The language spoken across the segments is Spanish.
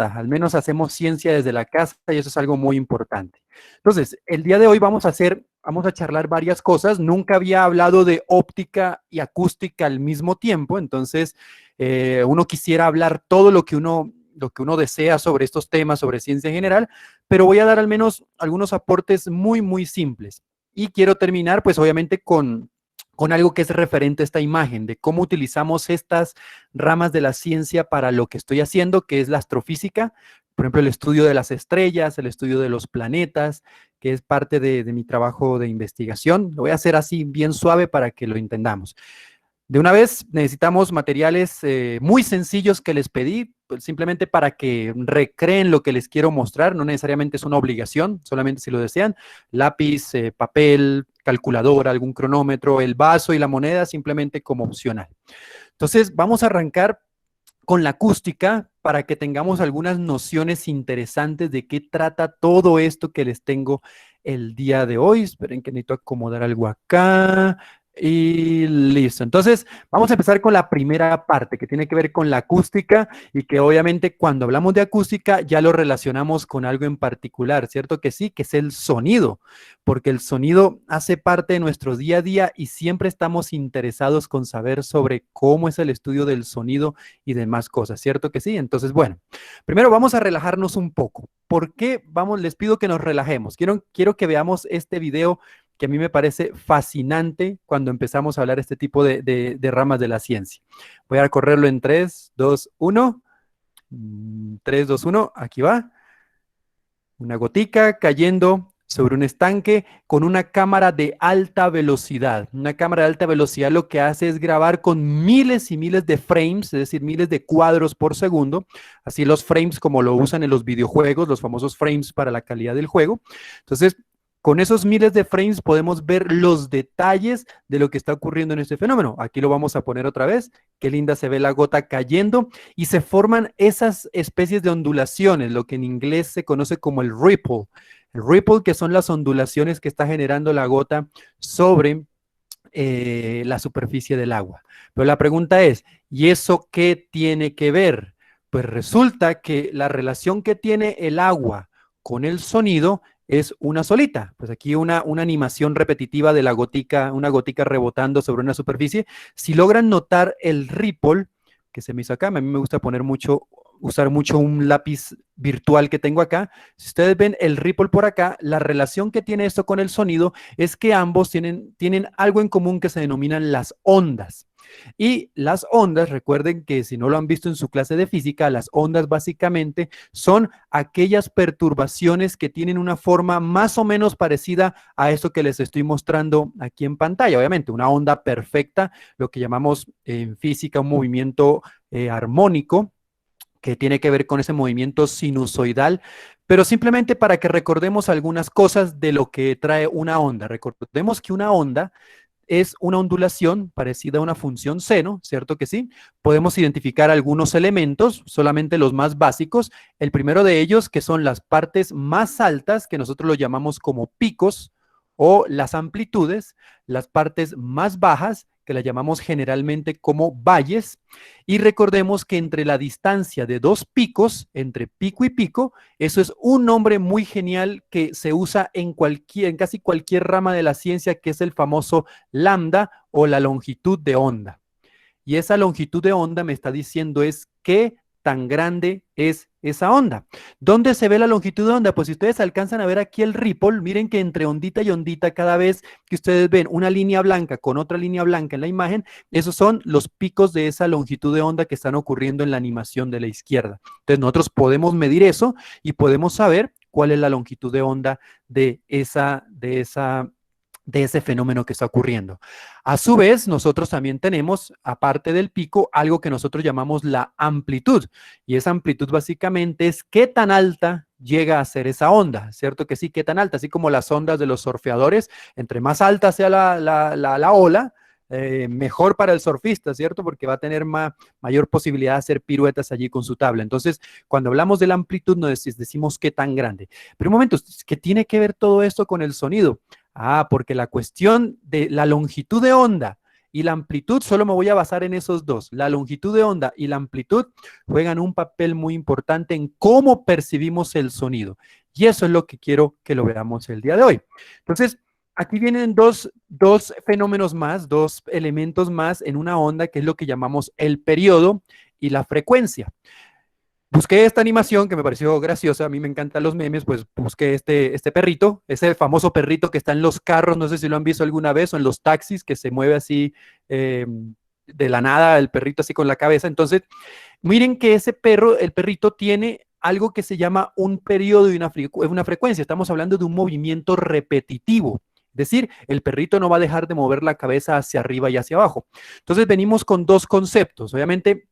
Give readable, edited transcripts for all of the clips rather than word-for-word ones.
al menos hacemos ciencia desde la casa y eso es algo muy importante. Entonces, el día de hoy vamos a charlar varias cosas. Nunca había hablado de óptica y acústica al mismo tiempo, entonces uno quisiera hablar todo lo que uno desea sobre estos temas, sobre ciencia en general, pero voy a dar al menos algunos aportes muy, muy simples. Y quiero terminar, pues obviamente, con algo que es referente a esta imagen, de cómo utilizamos estas ramas de la ciencia para lo que estoy haciendo, que es la astrofísica, por ejemplo, el estudio de las estrellas, el estudio de los planetas, que es parte de mi trabajo de investigación. Lo voy a hacer así bien suave para que lo entendamos. De una vez necesitamos materiales muy sencillos que les pedí, pues, simplemente para que recreen lo que les quiero mostrar. No necesariamente es una obligación, solamente si lo desean. Lápiz, papel, calculadora, algún cronómetro, el vaso y la moneda simplemente como opcional. Entonces vamos a arrancar con la acústica para que tengamos algunas nociones interesantes de qué trata todo esto que les tengo el día de hoy. Esperen que necesito acomodar algo acá. Y listo. Entonces, vamos a empezar con la primera parte que tiene que ver con la acústica y que obviamente cuando hablamos de acústica ya lo relacionamos con algo en particular, ¿cierto que sí? Que es el sonido, porque el sonido hace parte de nuestro día a día y siempre estamos interesados con saber sobre cómo es el estudio del sonido y demás cosas, ¿cierto que sí? Entonces, bueno, primero vamos a relajarnos un poco. ¿Por qué? Vamos, les pido que nos relajemos. Quiero que veamos este video que a mí me parece fascinante cuando empezamos a hablar este tipo de ramas de la ciencia. Voy a correrlo en 3, 2, 1. 3, 2, 1, aquí va. Una gotica cayendo sobre un estanque con una cámara de alta velocidad. Una cámara de alta velocidad lo que hace es grabar con miles y miles de frames, es decir, miles de cuadros por segundo. Así los frames como lo usan en los videojuegos, los famosos frames para la calidad del juego. Entonces, con esos miles de frames podemos ver los detalles de lo que está ocurriendo en este fenómeno. Aquí lo vamos a poner otra vez. Qué linda se ve la gota cayendo y se forman esas especies de ondulaciones, lo que en inglés se conoce como el ripple. El ripple, que son las ondulaciones que está generando la gota sobre la superficie del agua. Pero la pregunta es, ¿y eso qué tiene que ver? Pues resulta que la relación que tiene el agua con el sonido es una solita. Pues aquí una animación repetitiva de la gotica, una gotica rebotando sobre una superficie. Si logran notar el ripple que se me hizo acá, a mí me gusta usar mucho un lápiz virtual que tengo acá. Si ustedes ven el ripple por acá, la relación que tiene esto con el sonido es que ambos tienen algo en común que se denominan las ondas. Y las ondas, recuerden que si no lo han visto en su clase de física, las ondas básicamente son aquellas perturbaciones que tienen una forma más o menos parecida a esto que les estoy mostrando aquí en pantalla. Obviamente, una onda perfecta, lo que llamamos en física un movimiento armónico, que tiene que ver con ese movimiento sinusoidal, pero simplemente para que recordemos algunas cosas de lo que trae una onda. Recordemos que una onda es una ondulación parecida a una función seno, ¿cierto que sí? Podemos identificar algunos elementos, solamente los más básicos. El primero de ellos, que son las partes más altas, que nosotros lo llamamos como picos, o las amplitudes, las partes más bajas, que las llamamos generalmente como valles, y recordemos que entre la distancia de dos picos, entre pico y pico, eso es un nombre muy genial que se usa en casi cualquier rama de la ciencia, que es el famoso lambda o la longitud de onda. Y esa longitud de onda me está diciendo es qué tan grande es esa onda. ¿Dónde se ve la longitud de onda? Pues si ustedes alcanzan a ver aquí el ripple, miren que entre ondita y ondita, cada vez que ustedes ven una línea blanca con otra línea blanca en la imagen, esos son los picos de esa longitud de onda que están ocurriendo en la animación de la izquierda. Entonces nosotros podemos medir eso y podemos saber cuál es la longitud de onda de ese fenómeno que está ocurriendo. A su vez, nosotros también tenemos, aparte del pico, algo que nosotros llamamos la amplitud. Y esa amplitud básicamente es qué tan alta llega a ser esa onda, ¿cierto que sí? ¿Qué tan alta? Así como las ondas de los surfeadores, entre más alta sea la ola, mejor para el surfista, ¿cierto? Porque va a tener mayor posibilidad de hacer piruetas allí con su tabla. Entonces, cuando hablamos de la amplitud, nos decimos qué tan grande. Pero un momento, ¿qué tiene que ver todo esto con el sonido? Porque la cuestión de la longitud de onda y la amplitud, solo me voy a basar en esos dos. La longitud de onda y la amplitud juegan un papel muy importante en cómo percibimos el sonido. Y eso es lo que quiero que lo veamos el día de hoy. Entonces, aquí vienen dos fenómenos más, dos elementos más en una onda, que es lo que llamamos el periodo y la frecuencia. Busqué esta animación que me pareció graciosa, a mí me encantan los memes, pues busqué este perrito, ese famoso perrito que está en los carros, no sé si lo han visto alguna vez, o en los taxis, que se mueve así de la nada, el perrito así con la cabeza. Entonces, miren que ese perro, el perrito tiene algo que se llama un periodo y una frecuencia. Estamos hablando de un movimiento repetitivo. Es decir, el perrito no va a dejar de mover la cabeza hacia arriba y hacia abajo. Entonces, venimos con dos conceptos. Obviamente,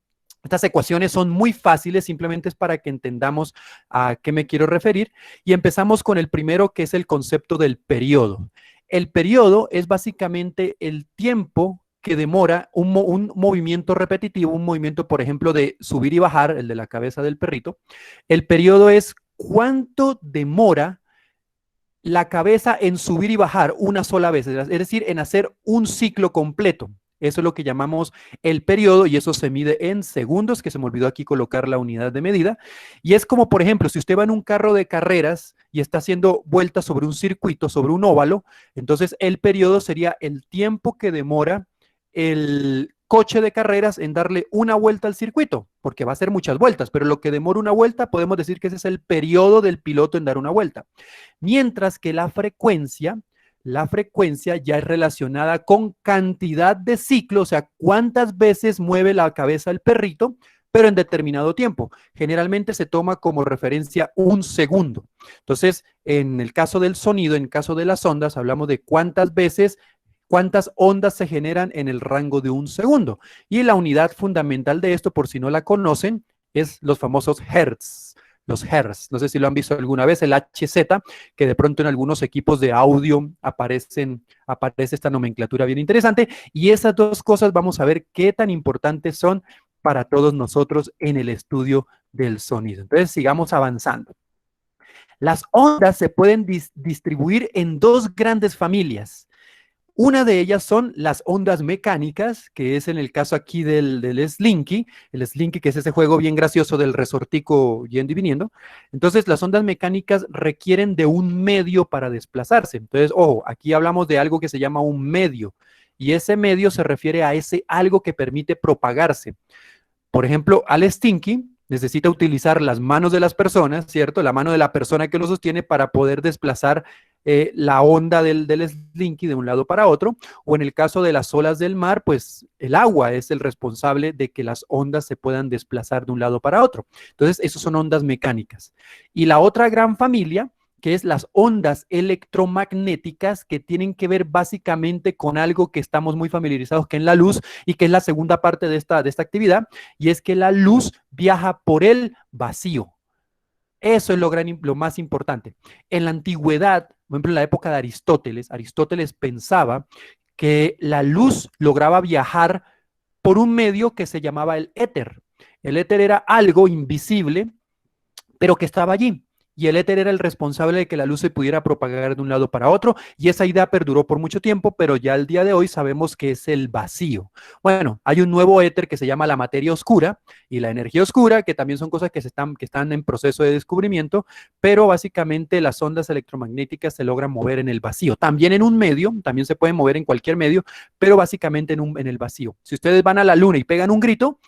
estas ecuaciones son muy fáciles, simplemente es para que entendamos a qué me quiero referir. Y empezamos con el primero, que es el concepto del periodo. El periodo es básicamente el tiempo que demora un movimiento repetitivo, un movimiento, por ejemplo, de subir y bajar, el de la cabeza del perrito. El periodo es cuánto demora la cabeza en subir y bajar una sola vez, es decir, en hacer un ciclo completo. Eso es lo que llamamos el periodo y eso se mide en segundos, que se me olvidó aquí colocar la unidad de medida. Y es como, por ejemplo, si usted va en un carro de carreras y está haciendo vueltas sobre un circuito, sobre un óvalo, entonces el periodo sería el tiempo que demora el coche de carreras en darle una vuelta al circuito, porque va a ser muchas vueltas, pero lo que demora una vuelta, podemos decir que ese es el periodo del piloto en dar una vuelta. Mientras que la frecuencia ya es relacionada con cantidad de ciclos, o sea, cuántas veces mueve la cabeza el perrito, pero en determinado tiempo. Generalmente se toma como referencia un segundo. Entonces, en el caso del sonido, en el caso de las ondas, hablamos de cuántas veces, cuántas ondas se generan en el rango de un segundo. Y la unidad fundamental de esto, por si no la conocen, es los famosos hertz. Los hertz, no sé si lo han visto alguna vez, el HZ, que de pronto en algunos equipos de audio aparece esta nomenclatura bien interesante. Y esas dos cosas vamos a ver qué tan importantes son para todos nosotros en el estudio del sonido. Entonces, sigamos avanzando. Las ondas se pueden distribuir en dos grandes familias. Una de ellas son las ondas mecánicas, que es en el caso aquí del Slinky, el Slinky, que es ese juego bien gracioso del resortico yendo y viniendo. Entonces, las ondas mecánicas requieren de un medio para desplazarse. Entonces, ojo, aquí hablamos de algo que se llama un medio, y ese medio se refiere a ese algo que permite propagarse. Por ejemplo, al Stinky necesita utilizar las manos de las personas, ¿cierto? La mano de la persona que lo sostiene para poder desplazar la onda del Slinky de un lado para otro, o en el caso de las olas del mar, pues el agua es el responsable de que las ondas se puedan desplazar de un lado para otro. Entonces, esas son ondas mecánicas. Y la otra gran familia, que es las ondas electromagnéticas, que tienen que ver básicamente con algo que estamos muy familiarizados, que es la luz, y que es la segunda parte de esta actividad, y es que la luz viaja por el vacío. Eso es lo más importante. En la antigüedad, por ejemplo, en la época de Aristóteles pensaba que la luz lograba viajar por un medio que se llamaba el éter. El éter era algo invisible, pero que estaba allí. Y el éter era el responsable de que la luz se pudiera propagar de un lado para otro, y esa idea perduró por mucho tiempo, pero ya al día de hoy sabemos que es el vacío. Bueno, hay un nuevo éter que se llama la materia oscura y la energía oscura, que también son cosas que están en proceso de descubrimiento, pero básicamente las ondas electromagnéticas se logran mover en el vacío. También en un medio, también se pueden mover en cualquier medio, pero básicamente en el vacío. Si ustedes van a la luna y pegan un grito,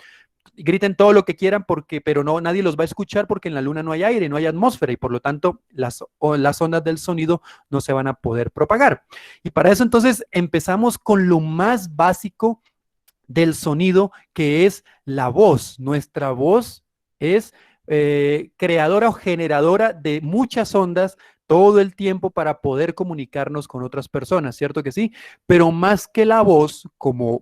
griten todo lo que quieran, pero no, nadie los va a escuchar, porque en la luna no hay aire, no hay atmósfera, y por lo tanto las ondas del sonido no se van a poder propagar. Y para eso entonces empezamos con lo más básico del sonido, que es la voz. Nuestra voz es creadora o generadora de muchas ondas todo el tiempo para poder comunicarnos con otras personas, ¿cierto que sí? Pero más que la voz como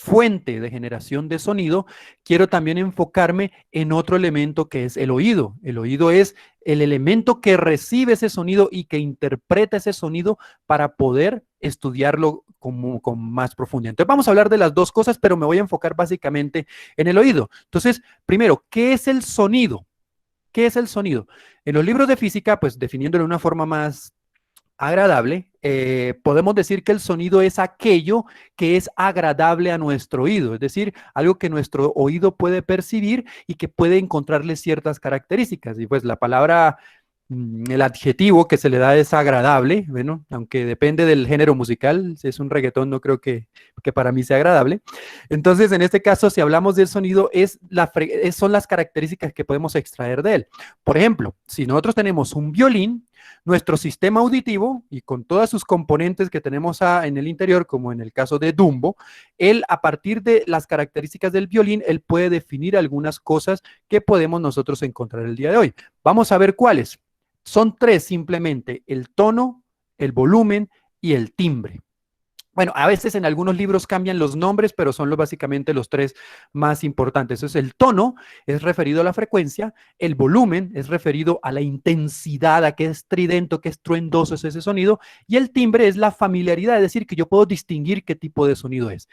fuente de generación de sonido, quiero también enfocarme en otro elemento, que es el oído. El oído es el elemento que recibe ese sonido y que interpreta ese sonido para poder estudiarlo con más profundidad. Entonces vamos a hablar de las dos cosas, pero me voy a enfocar básicamente en el oído. Entonces, primero, ¿qué es el sonido? ¿Qué es el sonido? En los libros de física, pues definiéndolo de una forma más agradable, podemos decir que el sonido es aquello que es agradable a nuestro oído, es decir, algo que nuestro oído puede percibir y que puede encontrarle ciertas características. Y pues la palabra, el adjetivo que se le da es agradable, bueno, aunque depende del género musical, si es un reggaetón no creo que para mí sea agradable. Entonces, en este caso, si hablamos del sonido, son las características que podemos extraer de él. Por ejemplo, si nosotros tenemos un violín, nuestro sistema auditivo y con todas sus componentes que tenemos en el interior, como en el caso de Dumbo, él a partir de las características del violín, él puede definir algunas cosas que podemos nosotros encontrar el día de hoy. Vamos a ver cuáles. Son tres simplemente: el tono, el volumen y el timbre. Bueno, a veces en algunos libros cambian los nombres, pero son básicamente los tres más importantes. Entonces, el tono es referido a la frecuencia, el volumen es referido a la intensidad, a qué estridente, qué estruendoso es ese sonido, y el timbre es la familiaridad, es decir, que yo puedo distinguir qué tipo de sonido es.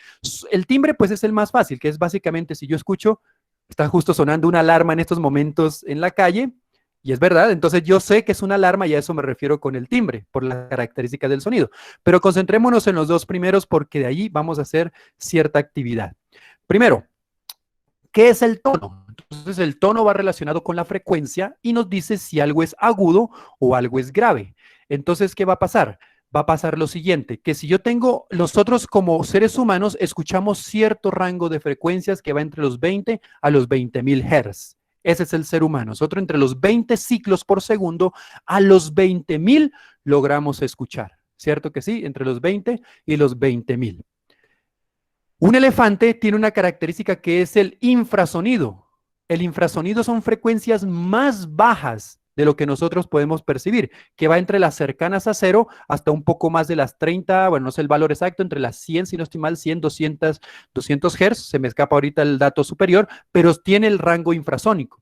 El timbre, pues, es el más fácil, que es básicamente si yo escucho, está justo sonando una alarma en estos momentos en la calle, y es verdad, entonces yo sé que es una alarma y a eso me refiero con el timbre, por las características del sonido. Pero concentrémonos en los dos primeros porque de allí vamos a hacer cierta actividad. Primero, ¿qué es el tono? Entonces el tono va relacionado con la frecuencia y nos dice si algo es agudo o algo es grave. Entonces, ¿qué va a pasar? Va a pasar lo siguiente, que si yo tengo, nosotros como seres humanos escuchamos cierto rango de frecuencias que va entre los 20 a los 20.000 Hz. Ese es el ser humano. Nosotros entre los 20 ciclos por segundo a los 20.000 logramos escuchar. ¿Cierto que sí? Entre los 20 y los 20.000. Un elefante tiene una característica que es el infrasonido. El infrasonido son frecuencias más bajas de lo que nosotros podemos percibir, que va entre las cercanas a cero hasta un poco más de las 30, bueno, no sé el valor exacto, entre las 100, si no estoy mal, 100, 200 Hz, se me escapa ahorita el dato superior, pero tiene el rango infrasónico.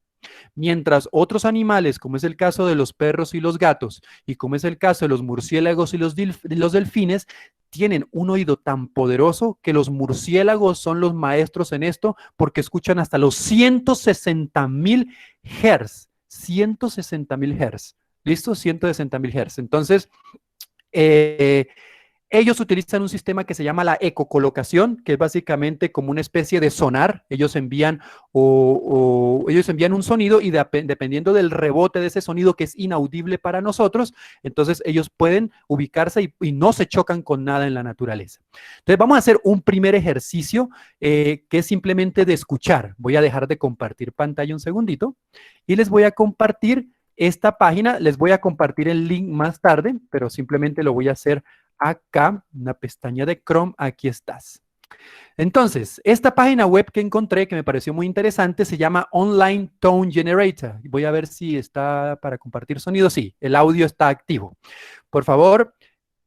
Mientras otros animales, como es el caso de los perros y los gatos, y como es el caso de los murciélagos y los delfines, tienen un oído tan poderoso que los murciélagos son los maestros en esto porque escuchan hasta los 160.000 Hz. 160.000 Hz. ¿Listo? 160.000 Hz. Entonces, ellos utilizan un sistema que se llama la ecocolocación, que es básicamente como una especie de sonar. Ellos envían ellos envían un sonido y dependiendo del rebote de ese sonido que es inaudible para nosotros, entonces ellos pueden ubicarse y no se chocan con nada en la naturaleza. Entonces vamos a hacer un primer ejercicio que es simplemente de escuchar. Voy a dejar de compartir pantalla un segundito y les voy a compartir esta página. Les voy a compartir el link más tarde, pero simplemente lo voy a hacer acá, una pestaña de Chrome, aquí estás. Entonces, esta página web que encontré, que me pareció muy interesante, se llama Online Tone Generator. Voy a ver si está para compartir sonido. Sí, el audio está activo. Por favor,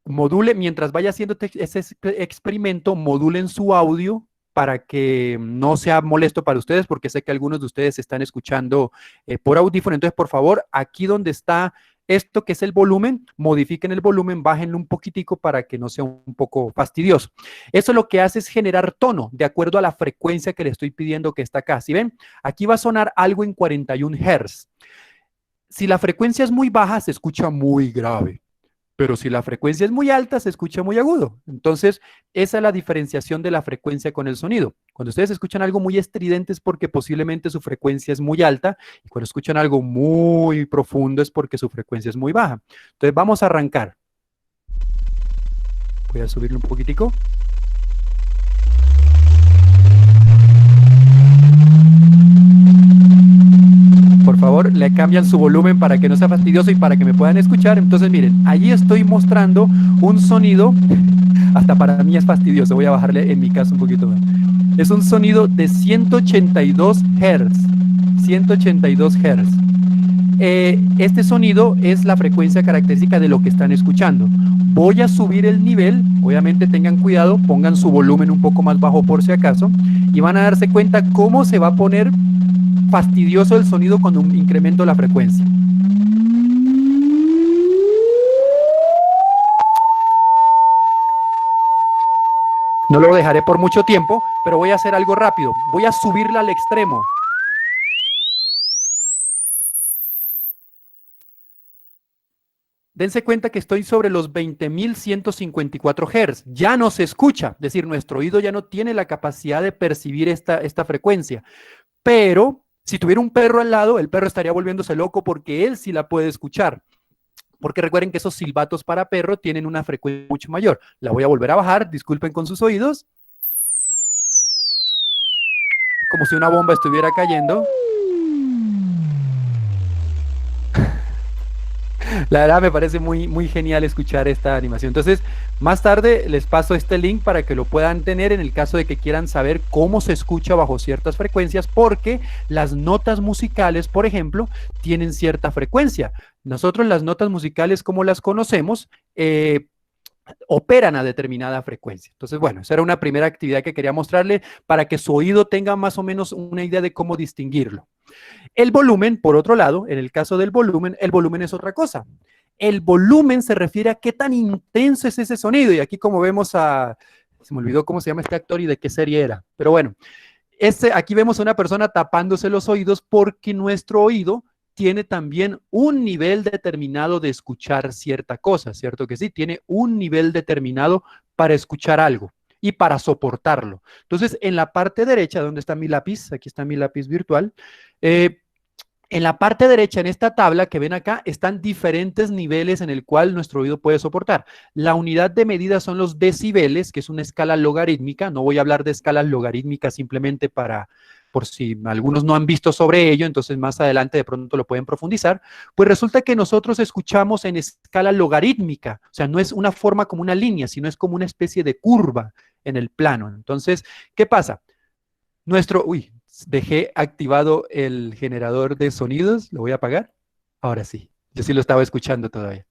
module, mientras vaya haciendo ese experimento, modulen su audio para que no sea molesto para ustedes, porque sé que algunos de ustedes están escuchando por audífono. Entonces, por favor, aquí donde está esto que es el volumen, modifiquen el volumen, bájenlo un poquitico para que no sea un poco fastidioso. Eso lo que hace es generar tono de acuerdo a la frecuencia que le estoy pidiendo que está acá. ¿Sí ven? Aquí va a sonar algo en 41 Hz. Si la frecuencia es muy baja, se escucha muy grave. Pero si la frecuencia es muy alta, se escucha muy agudo. Entonces, esa es la diferenciación de la frecuencia con el sonido. Cuando ustedes escuchan algo muy estridente es porque posiblemente su frecuencia es muy alta, y cuando escuchan algo muy profundo es porque su frecuencia es muy baja. Entonces, vamos a arrancar. Voy a subirle un poquitico. Por favor, le cambian su volumen para que no sea fastidioso y para que me puedan escuchar. Entonces, miren, allí estoy mostrando un sonido, hasta para mí es fastidioso, voy a bajarle en mi caso un poquito más. Es un sonido de 182 Hz. 182 Hz. Este sonido es la frecuencia característica de lo que están escuchando. Voy a subir el nivel, obviamente tengan cuidado, pongan su volumen un poco más bajo por si acaso, y van a darse cuenta cómo se va a poner fastidioso el sonido cuando incremento la frecuencia. No lo dejaré por mucho tiempo, pero voy a hacer algo rápido. Voy a subirla al extremo. dense cuenta que estoy sobre los 20.154 Hz. Ya no se escucha, es decir, nuestro oído ya no tiene la capacidad de percibir esta frecuencia. Pero si tuviera un perro al lado, el perro estaría volviéndose loco porque él sí la puede escuchar. Porque recuerden que esos silbatos para perro tienen una frecuencia mucho mayor. La voy a volver a bajar, disculpen con sus oídos. Como si una bomba estuviera cayendo. La verdad me parece muy, muy genial escuchar esta animación. Entonces, más tarde les paso este link para que lo puedan tener en el caso de que quieran saber cómo se escucha bajo ciertas frecuencias, porque las notas musicales, por ejemplo, tienen cierta frecuencia. Nosotros las notas musicales, como las conocemos, operan a determinada frecuencia. Entonces, bueno, esa era una primera actividad que quería mostrarle para que su oído tenga más o menos una idea de cómo distinguirlo. El volumen, por otro lado, en el caso del volumen, el volumen es otra cosa. El volumen se refiere a qué tan intenso es ese sonido. Y aquí como vemos se me olvidó cómo se llama este actor y de qué serie era. Pero bueno, aquí vemos a una persona tapándose los oídos porque nuestro oído tiene también un nivel determinado de escuchar cierta cosa, ¿cierto que sí? Tiene un nivel determinado para escuchar algo y para soportarlo. Entonces, en la parte derecha, ¿dónde está mi lápiz? Aquí está mi lápiz virtual. En la parte derecha, en esta tabla que ven acá, están diferentes niveles en el cual nuestro oído puede soportar. La unidad de medida son los decibeles, que es una escala logarítmica. No voy a hablar de escalas logarítmicas simplemente por si algunos no han visto sobre ello, entonces más adelante de pronto lo pueden profundizar. Pues resulta que nosotros escuchamos en escala logarítmica, o sea, no es una forma como una línea, sino es como una especie de curva en el plano. Entonces, ¿qué pasa? Dejé activado el generador de sonidos, lo voy a apagar. Ahora sí, yo sí lo estaba escuchando todavía.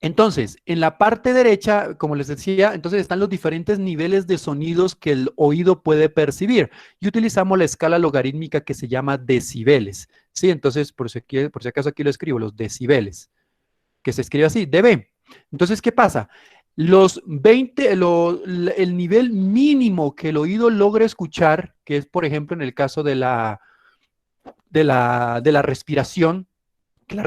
Entonces, en la parte derecha, como les decía, entonces están los diferentes niveles de sonidos que el oído puede percibir. Y utilizamos la escala logarítmica que se llama decibeles. ¿Sí? Entonces, por si acaso aquí lo escribo, los decibeles, que se escribe así, dB. Entonces, ¿qué pasa? El nivel mínimo que el oído logra escuchar, que es, por ejemplo, en el caso de la respiración, que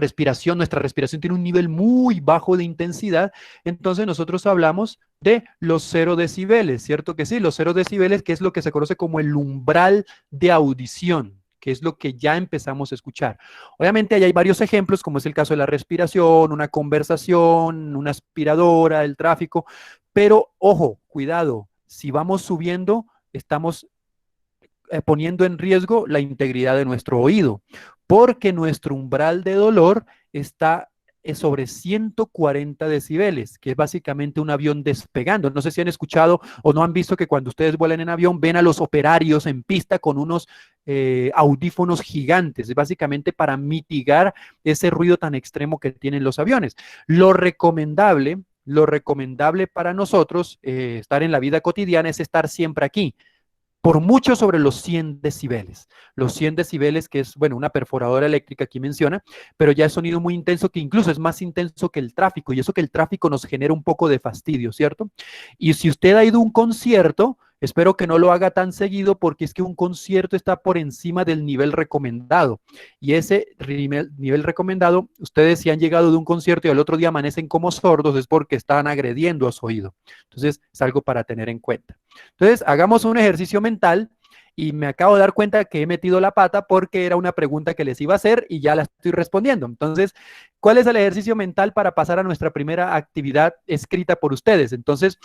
nuestra respiración tiene un nivel muy bajo de intensidad, entonces nosotros hablamos de los 0 decibeles, ¿cierto que sí? Los 0 decibeles, que es lo que se conoce como el umbral de audición, que es lo que ya empezamos a escuchar. Obviamente ahí hay varios ejemplos, como es el caso de la respiración, una conversación, una aspiradora, el tráfico, pero ojo, cuidado, si vamos subiendo, estamos poniendo en riesgo la integridad de nuestro oído, porque nuestro umbral de dolor está sobre 140 decibeles, que es básicamente un avión despegando. No sé si han escuchado o no han visto que cuando ustedes vuelan en avión ven a los operarios en pista con unos audífonos gigantes, es básicamente para mitigar ese ruido tan extremo que tienen los aviones. Lo recomendable para nosotros estar en la vida cotidiana es estar siempre aquí, por mucho sobre los 100 decibeles. Los 100 decibeles, que es, bueno, una perforadora eléctrica aquí menciona, pero ya es sonido muy intenso, que incluso es más intenso que el tráfico, y eso que el tráfico nos genera un poco de fastidio, ¿cierto? Y si usted ha ido a un concierto, espero que no lo haga tan seguido, porque es que un concierto está por encima del nivel recomendado. Y ese nivel recomendado, ustedes si han llegado de un concierto y al otro día amanecen como sordos, es porque están agrediendo a su oído. Entonces, es algo para tener en cuenta. Entonces, hagamos un ejercicio mental y me acabo de dar cuenta que he metido la pata porque era una pregunta que les iba a hacer y ya la estoy respondiendo. Entonces, ¿cuál es el ejercicio mental para pasar a nuestra primera actividad escrita por ustedes? Entonces,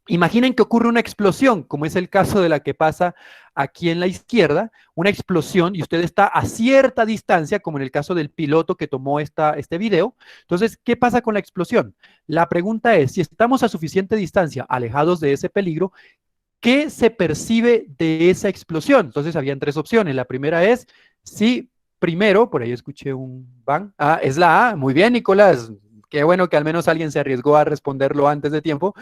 imaginen que ocurre una explosión, como es el caso de la que pasa aquí en la izquierda, una explosión y usted está a cierta distancia, como en el caso del piloto que tomó este video. Entonces, ¿qué pasa con la explosión? La pregunta es, si estamos a suficiente distancia, alejados de ese peligro, ¿qué se percibe de esa explosión? Entonces, habían tres opciones. La primera es, sí, primero, por ahí escuché un bang. Ah, es la A. Muy bien, Nicolás. Qué bueno que al menos alguien se arriesgó a responderlo antes de tiempo.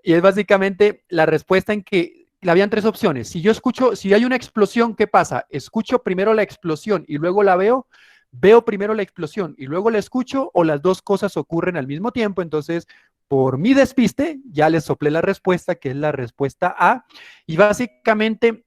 Y es básicamente la respuesta en que habían tres opciones. Si yo escucho, si hay una explosión, ¿qué pasa? ¿Escucho primero la explosión y luego la veo? ¿Veo primero la explosión y luego la escucho? ¿O las dos cosas ocurren al mismo tiempo? Entonces, por mi despiste, ya les soplé la respuesta, que es la respuesta A. Y básicamente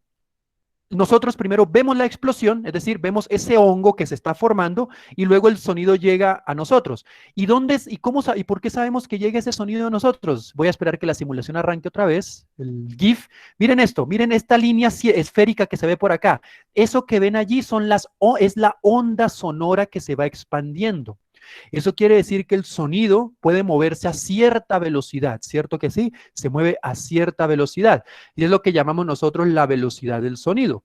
nosotros primero vemos la explosión, es decir, vemos ese hongo que se está formando y luego el sonido llega a nosotros. ¿Y dónde y cómo y por qué sabemos que llega ese sonido a nosotros? Voy a esperar que la simulación arranque otra vez, el GIF. Miren esto, miren esta línea esférica que se ve por acá. Eso que ven allí es la onda sonora que se va expandiendo. Eso quiere decir que el sonido puede moverse a cierta velocidad, ¿cierto que sí? Se mueve a cierta velocidad y es lo que llamamos nosotros la velocidad del sonido.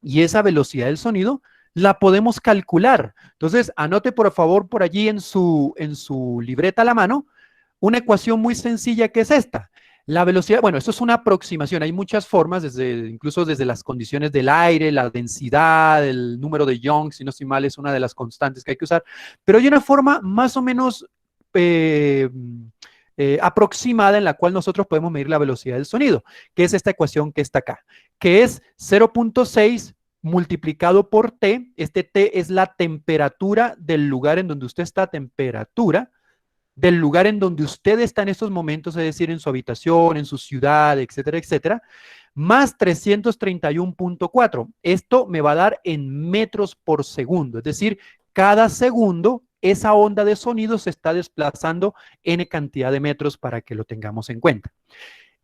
Y esa velocidad del sonido la podemos calcular. Entonces, anote por favor por allí en su libreta a la mano una ecuación muy sencilla que es esta. La velocidad, bueno, esto es una aproximación, hay muchas formas, incluso desde las condiciones del aire, la densidad, el número de Young, si no estoy mal, es una de las constantes que hay que usar, pero hay una forma más o menos aproximada en la cual nosotros podemos medir la velocidad del sonido, que es esta ecuación que está acá, que es 0.6 multiplicado por T. Este T es la temperatura del lugar en donde usted está, temperatura del lugar en donde usted está en estos momentos, es decir, en su habitación, en su ciudad, etcétera, etcétera, más 331.4. Esto me va a dar en metros por segundo, es decir, cada segundo esa onda de sonido se está desplazando n cantidad de metros para que lo tengamos en cuenta.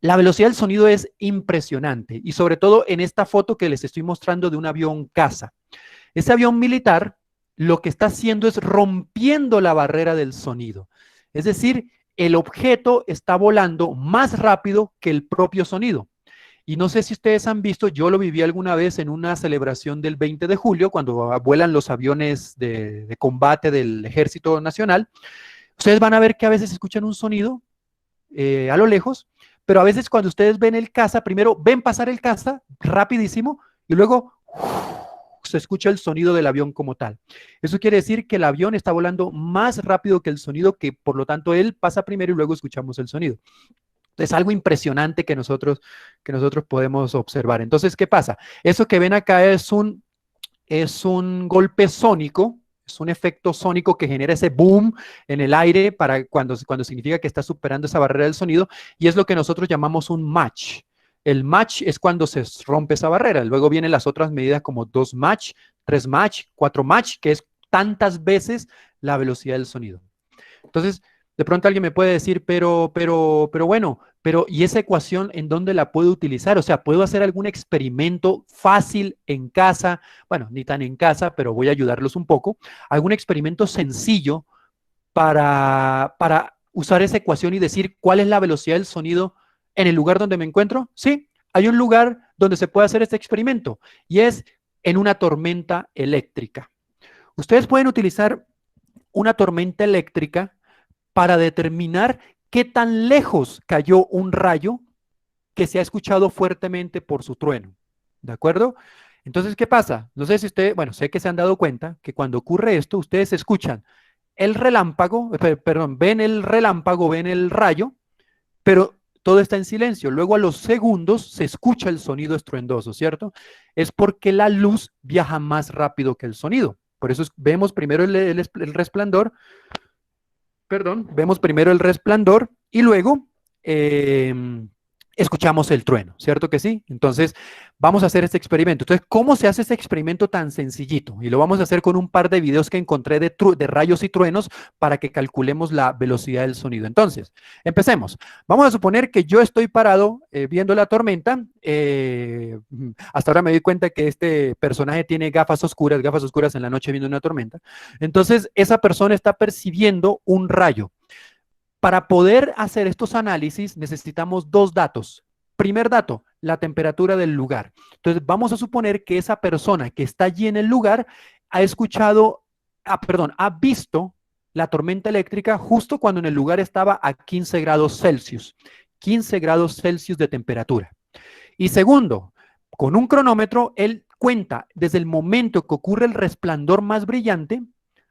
La velocidad del sonido es impresionante y sobre todo en esta foto que les estoy mostrando de un avión caza. Ese avión militar lo que está haciendo es rompiendo la barrera del sonido. Es decir, el objeto está volando más rápido que el propio sonido. Y no sé si ustedes han visto, yo lo viví alguna vez en una celebración del 20 de julio, cuando vuelan los aviones de combate del Ejército Nacional. Ustedes van a ver que a veces escuchan un sonido a lo lejos, pero a veces cuando ustedes ven el caza, primero ven pasar el caza rapidísimo y luego se escucha el sonido del avión como tal. Eso quiere decir que el avión está volando más rápido que el sonido, que por lo tanto él pasa primero y luego escuchamos el sonido. Es algo impresionante que nosotros podemos observar. Entonces, ¿qué pasa? Eso que ven acá es un golpe sónico, es un efecto sónico que genera ese boom en el aire para cuando significa que está superando esa barrera del sonido, y es lo que nosotros llamamos un match. El match es cuando se rompe esa barrera. Luego vienen las otras medidas como 2 match, 3 match, 4 match, que es tantas veces la velocidad del sonido. Entonces, de pronto alguien me puede decir, pero bueno, ¿y esa ecuación en dónde la puedo utilizar? O sea, ¿puedo hacer algún experimento fácil en casa? Bueno, ni tan en casa, pero voy a ayudarlos un poco. ¿Algún experimento sencillo para usar esa ecuación y decir cuál es la velocidad del sonido en el lugar donde me encuentro? Sí, hay un lugar donde se puede hacer este experimento y es en una tormenta eléctrica. Ustedes pueden utilizar una tormenta eléctrica para determinar qué tan lejos cayó un rayo que se ha escuchado fuertemente por su trueno. ¿De acuerdo? Entonces, ¿qué pasa? No sé si ustedes, bueno, sé que se han dado cuenta que cuando ocurre esto, ustedes escuchan el relámpago, perdón, ven el relámpago, ven el rayo, pero todo está en silencio. Luego a los segundos se escucha el sonido estruendoso, ¿cierto? Es porque la luz viaja más rápido que el sonido. Por eso vemos primero el resplandor, perdón, vemos primero el resplandor y luego escuchamos el trueno, ¿cierto que sí? Entonces, vamos a hacer este experimento. Entonces, ¿cómo se hace este experimento tan sencillito? Y lo vamos a hacer con un par de videos que encontré de rayos y truenos para que calculemos la velocidad del sonido. Entonces, empecemos. Vamos a suponer que yo estoy parado viendo la tormenta. Hasta ahora me doy cuenta que este personaje tiene gafas oscuras en la noche viendo una tormenta. Entonces, esa persona está percibiendo un rayo. Para poder hacer estos análisis necesitamos dos datos. Primer dato, la temperatura del lugar. Entonces vamos a suponer que esa persona que está allí en el lugar ha visto la tormenta eléctrica justo cuando en el lugar estaba a 15 grados Celsius. 15 grados Celsius de temperatura. Y segundo, con un cronómetro, él cuenta desde el momento que ocurre el resplandor más brillante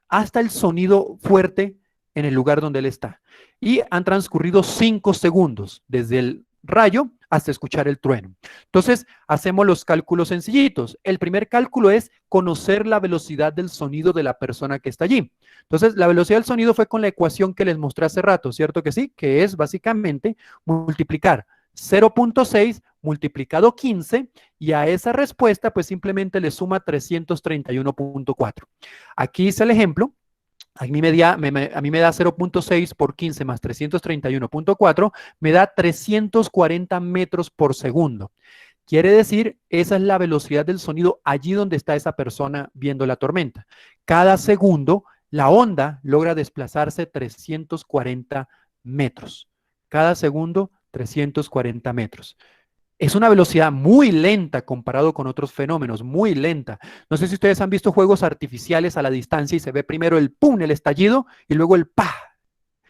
hasta el sonido fuerte en el lugar donde él está. Y han transcurrido 5 segundos desde el rayo hasta escuchar el trueno. Entonces, hacemos los cálculos sencillitos. El primer cálculo es conocer la velocidad del sonido de la persona que está allí. Entonces, la velocidad del sonido fue con la ecuación que les mostré hace rato, ¿cierto que sí? Que es básicamente multiplicar 0.6 multiplicado 15 y a esa respuesta pues simplemente le suma 331.4. Aquí hice el ejemplo. A mí me da 0.6 por 15 más 331.4, me da 340 metros por segundo. Quiere decir, esa es la velocidad del sonido allí donde está esa persona viendo la tormenta. Cada segundo, la onda logra desplazarse 340 metros. Cada segundo, 340 metros. Es una velocidad muy lenta comparado con otros fenómenos, muy lenta. No sé si ustedes han visto juegos artificiales a la distancia y se ve primero el pum, el estallido, y luego el pa.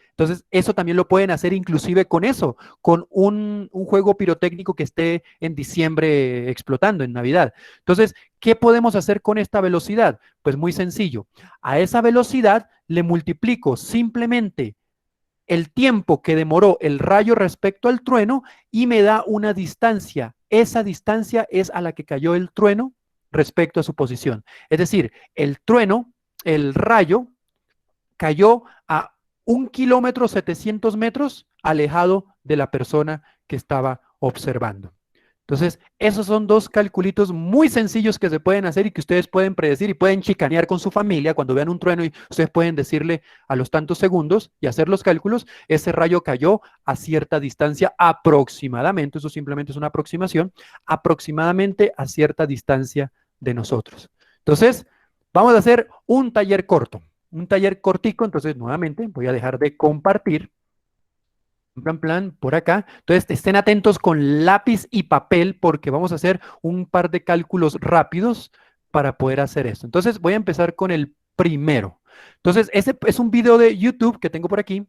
Entonces, eso también lo pueden hacer inclusive con eso, con un juego pirotécnico que esté en diciembre explotando, en Navidad. Entonces, ¿qué podemos hacer con esta velocidad? Pues muy sencillo. A esa velocidad le multiplico simplemente el tiempo que demoró el rayo respecto al trueno y me da una distancia. Esa distancia es a la que cayó el trueno respecto a su posición. Es decir, el trueno, el rayo, cayó a 1,700 km alejado de la persona que estaba observando. Entonces, esos son dos calculitos muy sencillos que se pueden hacer y que ustedes pueden predecir y pueden chicanear con su familia cuando vean un trueno y ustedes pueden decirle a los tantos segundos y hacer los cálculos, ese rayo cayó a cierta distancia aproximadamente, eso simplemente es una aproximación, aproximadamente a cierta distancia de nosotros. Entonces, vamos a hacer un taller corto, un taller cortico, entonces nuevamente voy a dejar de compartir. Plan, por acá. Entonces, estén atentos con lápiz y papel porque vamos a hacer un par de cálculos rápidos para poder hacer esto. Entonces, voy a empezar con el primero. Entonces, ese es un video de YouTube que tengo por aquí.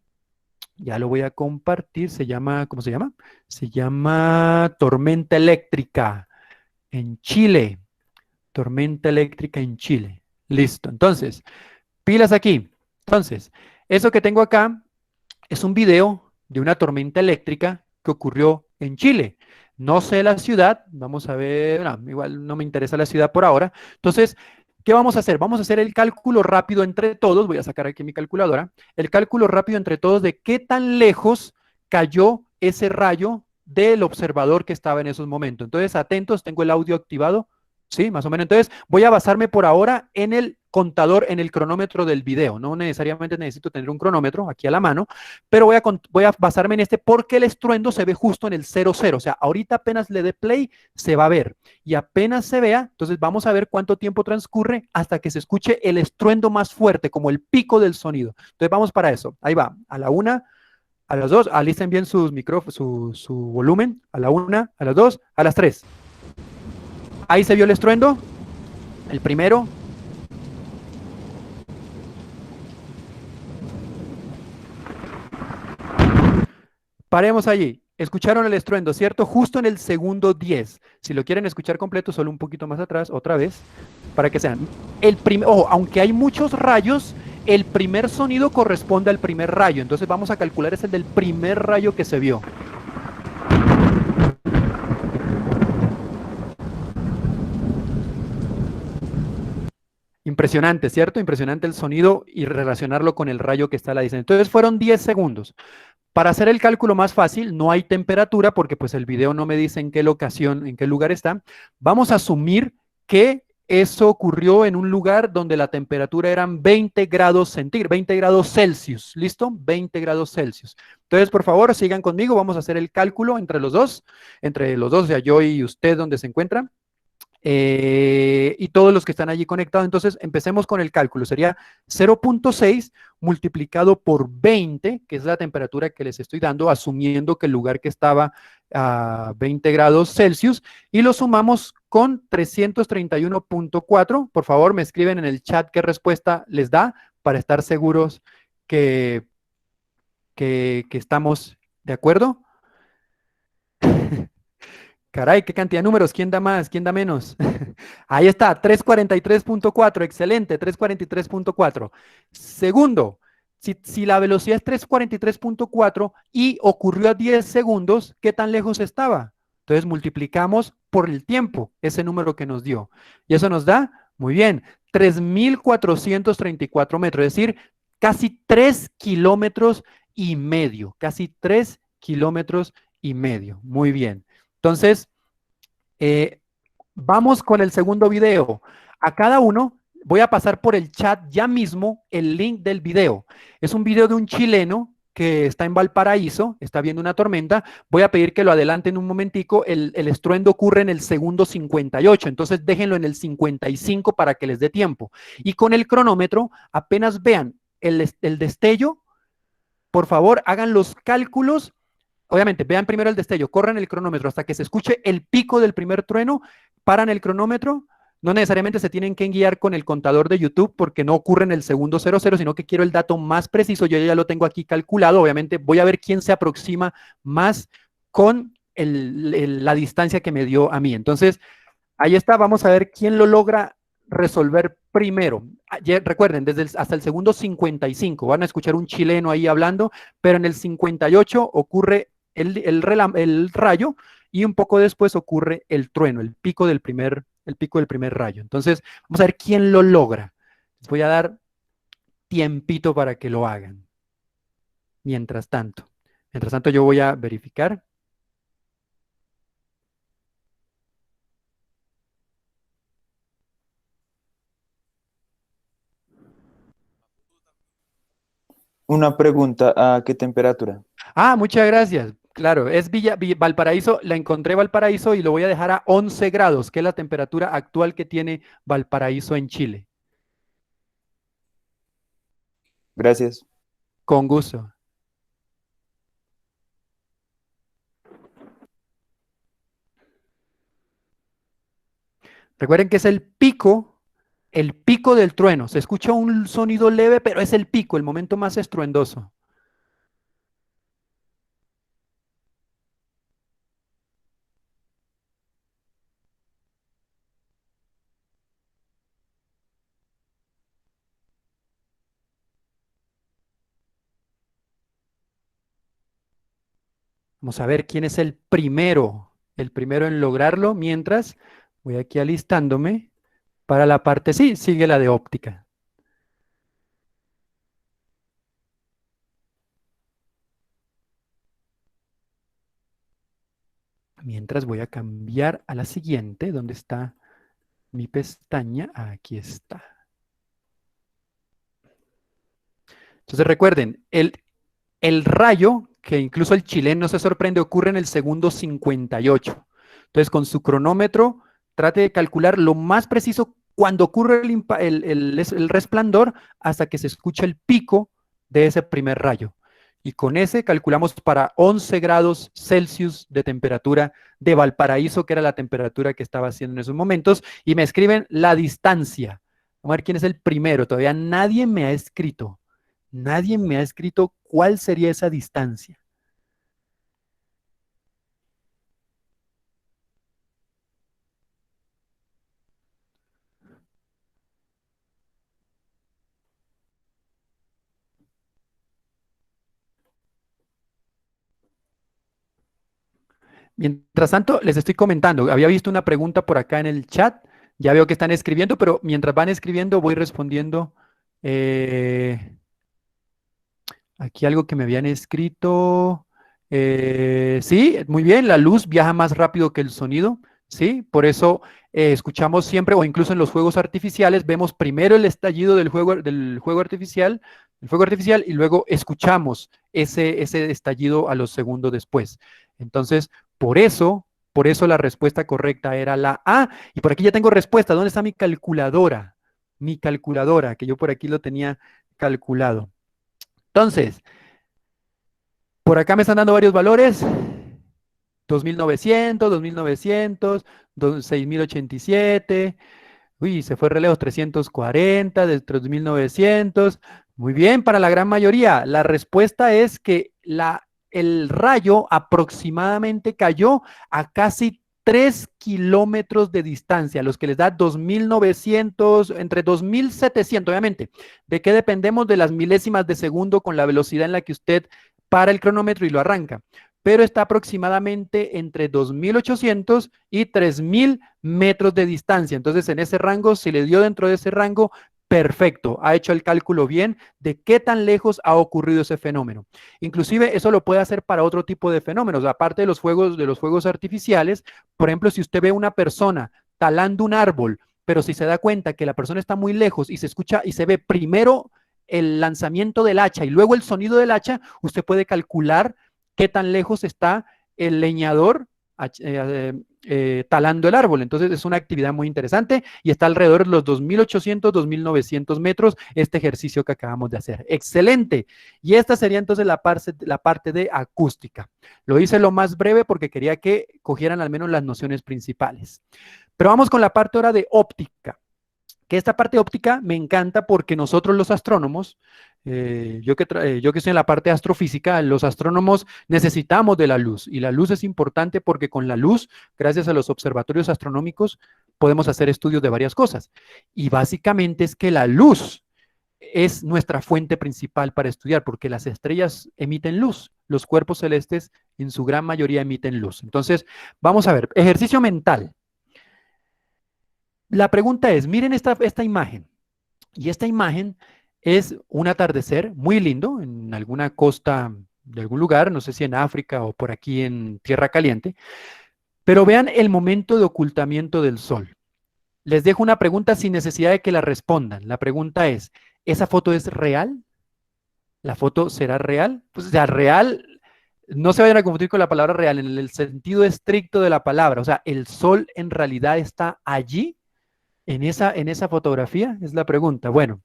Ya lo voy a compartir. Se llama, ¿cómo se llama? Se llama Tormenta Eléctrica en Chile. Tormenta Eléctrica en Chile. Listo. Entonces, pilas aquí. Entonces, eso que tengo acá es un video de una tormenta eléctrica que ocurrió en Chile. No sé la ciudad, vamos a ver, no, igual no me interesa la ciudad por ahora. Entonces, ¿qué vamos a hacer? Vamos a hacer el cálculo rápido entre todos, voy a sacar aquí mi calculadora, el cálculo rápido entre todos de qué tan lejos cayó ese rayo del observador que estaba en esos momentos. Entonces, atentos, tengo el audio activado. Sí, más o menos. Entonces, voy a basarme por ahora en el contador, en el cronómetro del video. No necesariamente necesito tener un cronómetro aquí a la mano, pero voy a basarme en este porque el estruendo se ve justo en el 00. O sea, ahorita apenas le dé play, se va a ver. Y apenas se vea, entonces vamos a ver cuánto tiempo transcurre hasta que se escuche el estruendo más fuerte, como el pico del sonido. Entonces, vamos para eso. Ahí va. A la 1, a las 2, alisten bien sus micrófonos, su volumen. A la 1, a las 2, a las 3. Ahí se vio el estruendo, el primero. Paremos allí. Escucharon el estruendo, ¿cierto? Justo en el segundo 10. Si lo quieren escuchar completo, solo un poquito más atrás, otra vez, para que sean. Ojo, aunque hay muchos rayos, el primer sonido corresponde al primer rayo. Entonces vamos a calcular, es el del primer rayo que se vio. Impresionante, ¿cierto? Impresionante el sonido y relacionarlo con el rayo que está a la distancia. Entonces fueron 10 segundos. Para hacer el cálculo más fácil, no hay temperatura porque pues el video no me dice en qué locación, en qué lugar está. Vamos a asumir que eso ocurrió en un lugar donde la temperatura eran 20 grados centígrados, 20 grados Celsius, ¿listo? 20 grados Celsius. Entonces, por favor, sigan conmigo, vamos a hacer el cálculo entre los dos, o sea, yo y usted donde se encuentran. Y todos los que están allí conectados. Entonces, empecemos con el cálculo. Sería 0.6 multiplicado por 20, que es la temperatura que les estoy dando, asumiendo que el lugar que estaba a 20 grados Celsius, y lo sumamos con 331.4. Por favor, me escriben en el chat qué respuesta les da para estar seguros que estamos de acuerdo. Caray, qué cantidad de números. ¿Quién da más? ¿Quién da menos? Ahí está, 343.4. Excelente, 343.4. Segundo, si la velocidad es 343.4 y ocurrió a 10 segundos, ¿qué tan lejos estaba? Entonces multiplicamos por el tiempo ese número que nos dio. Y eso nos da, muy bien, 3.434 metros. Es decir, casi 3,5 kilómetros. Casi 3,5 kilómetros. y medio. Muy bien. Entonces, eh, vamos con el segundo video. A cada uno voy a pasar por el chat ya mismo el link del video. Es un video de un chileno que está en Valparaíso, está viendo una tormenta. Voy a pedir que lo adelanten un momentico. El estruendo ocurre en el segundo 58, entonces déjenlo en el 55 para que les dé tiempo. Y con el cronómetro, apenas vean el destello, por favor, hagan los cálculos. Obviamente, vean primero el destello, corran el cronómetro hasta que se escuche el pico del primer trueno, paran el cronómetro. No necesariamente se tienen que guiar con el contador de YouTube porque no ocurre en el segundo 00, sino que quiero el dato más preciso. Yo ya lo tengo aquí calculado. Obviamente voy a ver quién se aproxima más con la distancia que me dio a mí. Entonces, ahí está. Vamos a ver quién lo logra resolver primero. Recuerden, hasta el segundo 55 van a escuchar un chileno ahí hablando, pero en el 58 ocurre el rayo y un poco después ocurre el trueno, el pico del primer rayo. Entonces, vamos a ver quién lo logra. Les voy a dar tiempito para que lo hagan. Mientras tanto, yo voy a verificar. Una pregunta, ¿a qué temperatura? Ah, muchas gracias. Claro, es Valparaíso, la encontré Valparaíso y lo voy a dejar a 11 grados, que es la temperatura actual que tiene Valparaíso en Chile. Gracias. Con gusto. Recuerden que es el pico del trueno. Se escucha un sonido leve, pero es el pico, el momento más estruendoso. Vamos a ver quién es el primero en lograrlo, mientras voy aquí alistándome para la parte, sí, sigue la de óptica. Mientras voy a cambiar a la siguiente, ¿dónde está mi pestaña? Aquí está. Entonces recuerden, el rayo, que incluso el chileno se sorprende, ocurre en el segundo 58. Entonces con su cronómetro, trate de calcular lo más preciso cuando ocurre el resplandor hasta que se escucha el pico de ese primer rayo. Y con ese calculamos para 11 grados Celsius de temperatura de Valparaíso, que era la temperatura que estaba haciendo en esos momentos, y me escriben la distancia. Vamos a ver quién es el primero. Todavía nadie me ha escrito. Nadie me ha escrito cuál sería esa distancia. Mientras tanto, les estoy comentando, había visto una pregunta por acá en el chat, ya veo que están escribiendo, pero mientras van escribiendo voy respondiendo aquí algo que me habían escrito. Sí, muy bien, la luz viaja más rápido que el sonido, ¿sí? Por eso escuchamos siempre, o incluso en los fuegos artificiales, vemos primero el estallido del fuego artificial, y luego escuchamos ese estallido a los segundos después. Entonces, por eso la respuesta correcta era la A. Y por aquí ya tengo respuesta. ¿Dónde está mi calculadora? Mi calculadora, que yo por aquí lo tenía calculado. Entonces, por acá me están dando varios valores. 2900, 2900, 6087. Uy, se fue re lejos, 340, de 3900. Muy bien, para la gran mayoría. La respuesta es que el rayo aproximadamente cayó a casi 3 kilómetros de distancia, los que les da 2900, entre 2700, obviamente. ¿De qué dependemos? De las milésimas de segundo con la velocidad en la que usted para el cronómetro y lo arranca. Pero está aproximadamente entre 2800 y 3000 metros de distancia. Entonces, en ese rango, si le dio dentro de ese rango, perfecto, ha hecho el cálculo bien de qué tan lejos ha ocurrido ese fenómeno. Inclusive eso lo puede hacer para otro tipo de fenómenos, aparte de los fuegos artificiales. Por ejemplo, si usted ve una persona talando un árbol, pero si se da cuenta que la persona está muy lejos y se escucha y se ve primero el lanzamiento del hacha y luego el sonido del hacha, usted puede calcular qué tan lejos está el leñador talando el árbol. Entonces es una actividad muy interesante y está alrededor de los 2.800, 2.900 metros este ejercicio que acabamos de hacer. Excelente. Y esta sería entonces la parte de acústica. Lo hice lo más breve porque quería que cogieran al menos las nociones principales. Pero vamos con la parte ahora de óptica. Que esta parte óptica me encanta porque nosotros los astrónomos, yo que estoy en la parte astrofísica, los astrónomos necesitamos de la luz y la luz es importante porque con la luz, gracias a los observatorios astronómicos, podemos hacer estudios de varias cosas. Y básicamente es que la luz es nuestra fuente principal para estudiar porque las estrellas emiten luz, los cuerpos celestes en su gran mayoría emiten luz. Entonces, vamos a ver, ejercicio mental. La pregunta es, miren esta imagen, y esta imagen es un atardecer muy lindo en alguna costa de algún lugar, no sé si en África o por aquí en Tierra Caliente, pero vean el momento de ocultamiento del sol. Les dejo una pregunta sin necesidad de que la respondan. La pregunta es, ¿esa foto es real? ¿La foto será real? Pues, o sea, real, no se vayan a confundir con la palabra real, en el sentido estricto de la palabra, o sea, ¿el sol en realidad está allí? ¿En esa fotografía? Es la pregunta. Bueno,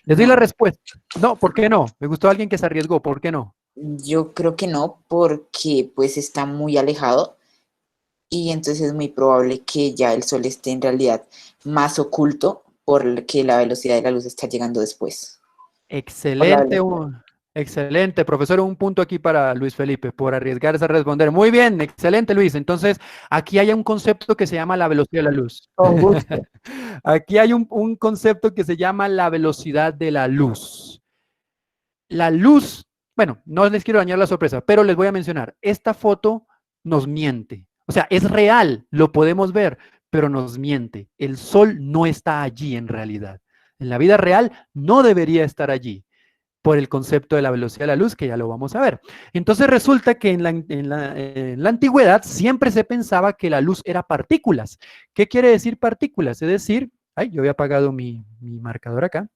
les doy la No, respuesta. No, ¿por qué no? Me gustó alguien que se arriesgó. ¿Por qué no? yo creo que no, porque pues está muy alejado y entonces es muy probable que ya el Sol esté en realidad más oculto porque la velocidad de la luz está llegando después. Por la Excelente, velocidad. excelente. Profesor, un punto aquí para Luis Felipe por arriesgarse a responder. Muy bien, excelente, Luis. Entonces, aquí hay un concepto que se llama la velocidad de la luz. Con gusto. Aquí hay un concepto que se llama la velocidad de la luz. La luz, bueno, no les quiero dañar la sorpresa, pero les voy a mencionar, esta foto nos miente. O sea, es real, lo podemos ver, pero nos miente. El sol no está allí en realidad. En la vida real no debería estar allí por el concepto de la velocidad de la luz, que ya lo vamos a ver. Entonces resulta que en la antigüedad siempre se pensaba que la luz era partículas. ¿Qué quiere decir partículas? Es decir, ay, yo había apagado mi marcador acá.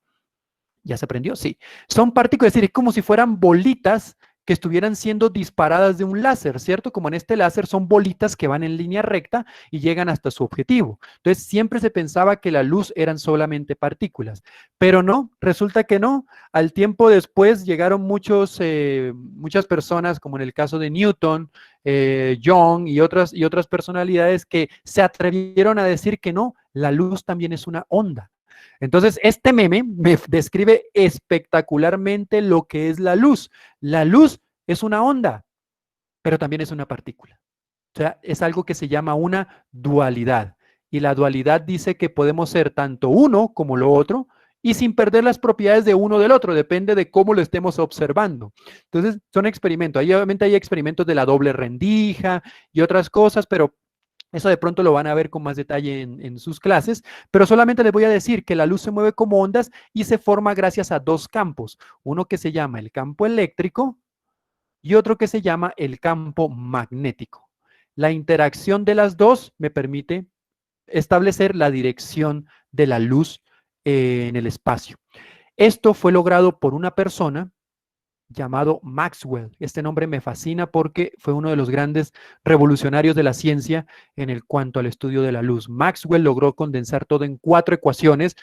¿Ya se prendió? Sí. Son partículas, es decir, es como si fueran bolitas que estuvieran siendo disparadas de un láser, ¿cierto? Como en este láser son bolitas que van en línea recta y llegan hasta su objetivo. Entonces, siempre se pensaba que la luz eran solamente partículas, pero no, resulta que no. Al tiempo después llegaron muchas personas, como en el caso de Newton, Young y otras personalidades que se atrevieron a decir que no, la luz también es una onda. Entonces, este meme me describe espectacularmente lo que es la luz. La luz es una onda, pero también es una partícula. O sea, es algo que se llama una dualidad. Y la dualidad dice que podemos ser tanto uno como lo otro y sin perder las propiedades de uno del otro, depende de cómo lo estemos observando. Entonces, son experimentos. Ahí obviamente hay experimentos de la doble rendija y otras cosas, pero eso de pronto lo van a ver con más detalle en sus clases, pero solamente les voy a decir que la luz se mueve como ondas y se forma gracias a dos campos, uno que se llama el campo eléctrico y otro que se llama el campo magnético. La interacción de las dos me permite establecer la dirección de la luz en el espacio. Esto fue logrado por una persona llamado Maxwell. Este nombre me fascina porque fue uno de los grandes revolucionarios de la ciencia en el cuanto al estudio de la luz. Maxwell logró condensar todo en 4 ecuaciones,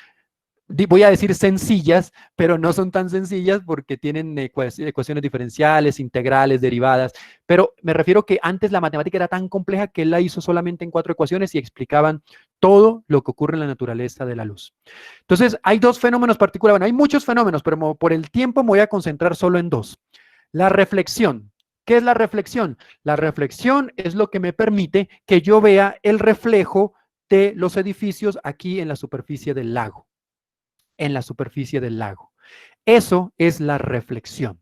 voy a decir sencillas, pero no son tan sencillas porque tienen ecuaciones diferenciales, integrales, derivadas, pero me refiero que antes la matemática era tan compleja que él la hizo solamente en 4 ecuaciones y explicaban todo lo que ocurre en la naturaleza de la luz. Entonces, hay dos fenómenos particulares, bueno, hay muchos fenómenos, pero por el tiempo me voy a concentrar solo en dos. La reflexión. ¿Qué es la reflexión? La reflexión es lo que me permite que yo vea el reflejo de los edificios aquí en la superficie del lago. En la superficie del lago. Eso es la reflexión.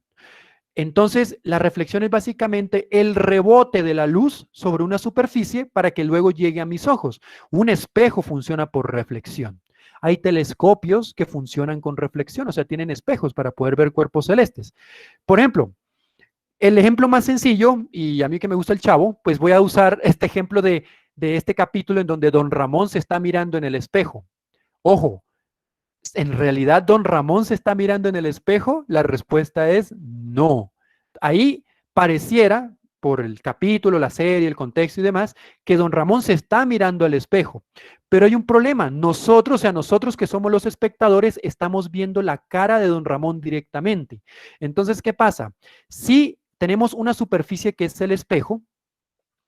Entonces, la reflexión es básicamente el rebote de la luz sobre una superficie para que luego llegue a mis ojos. Un espejo funciona por reflexión. Hay telescopios que funcionan con reflexión, o sea, tienen espejos para poder ver cuerpos celestes. Por ejemplo, el ejemplo más sencillo, y a mí que me gusta el Chavo, pues voy a usar este ejemplo de este capítulo en donde don Ramón se está mirando en el espejo. Ojo, ¿en realidad don Ramón se está mirando en el espejo? La respuesta es no. Ahí pareciera, por el capítulo, la serie, el contexto y demás, que don Ramón se está mirando al espejo. Pero hay un problema. Nosotros, o sea, nosotros que somos los espectadores, estamos viendo la cara de don Ramón directamente. Entonces, ¿qué pasa? Si tenemos una superficie que es el espejo,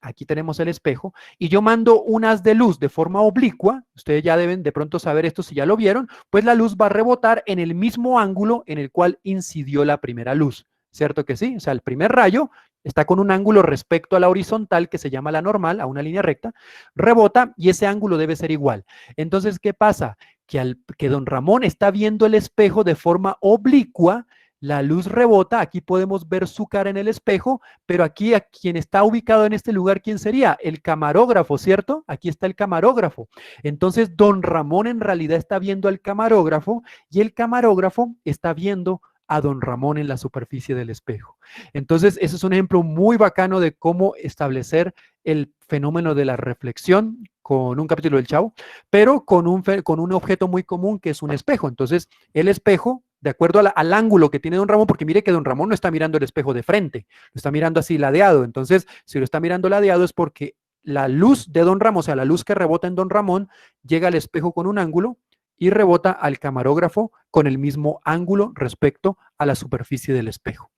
aquí tenemos el espejo, y yo mando un haz de luz de forma oblicua, ustedes ya deben de pronto saber esto si ya lo vieron, pues la luz va a rebotar en el mismo ángulo en el cual incidió la primera luz, ¿cierto que sí? O sea, el primer rayo está con un ángulo respecto a la horizontal que se llama la normal, a una línea recta, rebota y ese ángulo debe ser igual. Entonces, ¿qué pasa? Que don Ramón está viendo el espejo de forma oblicua, la luz rebota, aquí podemos ver su cara en el espejo, pero aquí a quien está ubicado en este lugar, ¿quién sería? El camarógrafo, ¿cierto? Aquí está el camarógrafo. Entonces, don Ramón en realidad está viendo al camarógrafo y el camarógrafo está viendo a don Ramón en la superficie del espejo. Entonces, ese es un ejemplo muy bacano de cómo establecer el fenómeno de la reflexión con un capítulo del Chavo, pero con un objeto muy común que es un espejo. Entonces, el espejo, de acuerdo al ángulo que tiene don Ramón, porque mire que don Ramón no está mirando el espejo de frente, lo está mirando así ladeado. Entonces, si lo está mirando ladeado es porque la luz de don Ramón, o sea, la luz que rebota en don Ramón, llega al espejo con un ángulo y rebota al camarógrafo con el mismo ángulo respecto a la superficie del espejo.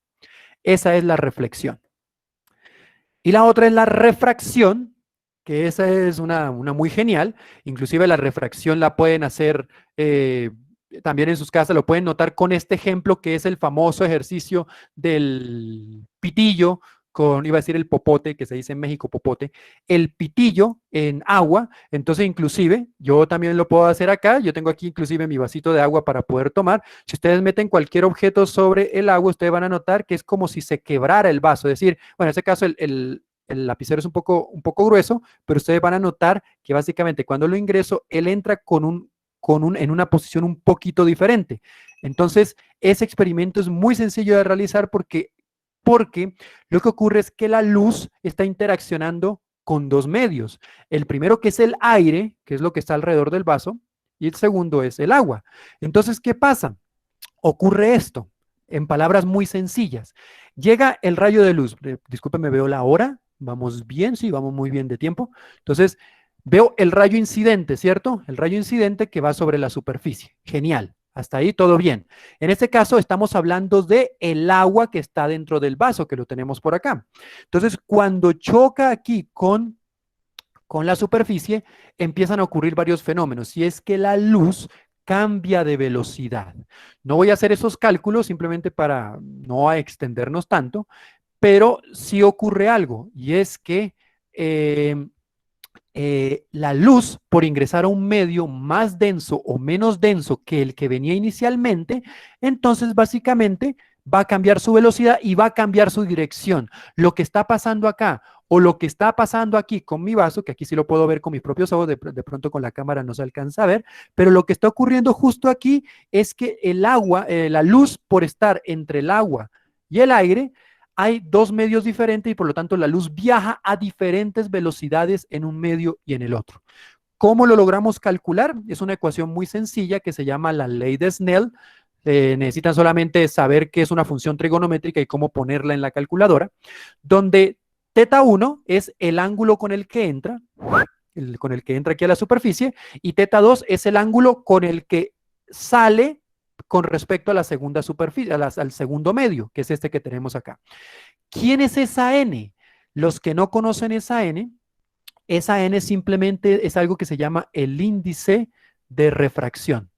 Esa es la reflexión. Y la otra es la refracción, que esa es una muy genial. Inclusive la refracción la pueden hacer también en sus casas, lo pueden notar con este ejemplo que es el famoso ejercicio del pitillo iba a decir el popote, que se dice en México popote, el pitillo en agua. Entonces, inclusive, yo también lo puedo hacer acá. Yo tengo aquí inclusive mi vasito de agua para poder tomar. Si ustedes meten cualquier objeto sobre el agua, ustedes van a notar que es como si se quebrara el vaso. Es decir, bueno, en este caso el lapicero es un poco grueso, pero ustedes van a notar que básicamente cuando lo ingreso, él entra en una posición un poquito diferente. Entonces, ese experimento es muy sencillo de realizar porque lo que ocurre es que la luz está interaccionando con dos medios. El primero que es el aire, que es lo que está alrededor del vaso, y el segundo es el agua. Entonces, ¿qué pasa? Ocurre esto, en palabras muy sencillas. Llega el rayo de luz, discúlpeme, veo la hora, vamos bien, sí, vamos muy bien de tiempo. Entonces, veo el rayo incidente, ¿cierto? El rayo incidente que va sobre la superficie. Genial. Hasta ahí todo bien. En este caso estamos hablando de el agua que está dentro del vaso, que lo tenemos por acá. Entonces, cuando choca aquí con la superficie, empiezan a ocurrir varios fenómenos. Y es que la luz cambia de velocidad. No voy a hacer esos cálculos simplemente para no extendernos tanto, pero sí ocurre algo. Y es que la luz, por ingresar a un medio más denso o menos denso que el que venía inicialmente, entonces básicamente va a cambiar su velocidad y va a cambiar su dirección. Lo que está pasando acá o lo que está pasando aquí con mi vaso, que aquí sí lo puedo ver con mis propios ojos, de pronto con la cámara no se alcanza a ver, pero lo que está ocurriendo justo aquí es que el agua, la luz, por estar entre el agua y el aire, hay dos medios diferentes y por lo tanto la luz viaja a diferentes velocidades en un medio y en el otro. ¿Cómo lo logramos calcular? Es una ecuación muy sencilla que se llama la ley de Snell. Necesitan solamente saber qué es una función trigonométrica y cómo ponerla en la calculadora, donde θ1 es el ángulo con el que entra, aquí a la superficie, y θ2 es el ángulo con el que sale con respecto a la segunda superficie, al segundo medio, que es este que tenemos acá. ¿Quién es esa n? Los que no conocen esa n simplemente es algo que se llama el índice de refracción.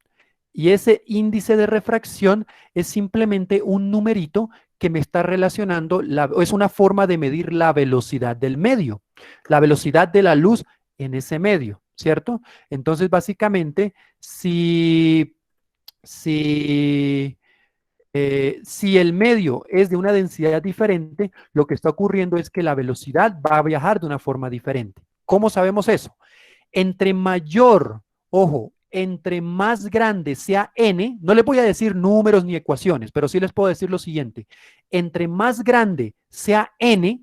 Y ese índice de refracción es simplemente un numerito que me está relacionando, es una forma de medir la velocidad del medio, la velocidad de la luz en ese medio, ¿cierto? Entonces, básicamente, si el medio es de una densidad diferente, lo que está ocurriendo es que la velocidad va a viajar de una forma diferente. ¿Cómo sabemos eso? Entre mayor, ojo, entre más grande sea n, no les voy a decir números ni ecuaciones, pero sí les puedo decir lo siguiente. Entre más grande sea n,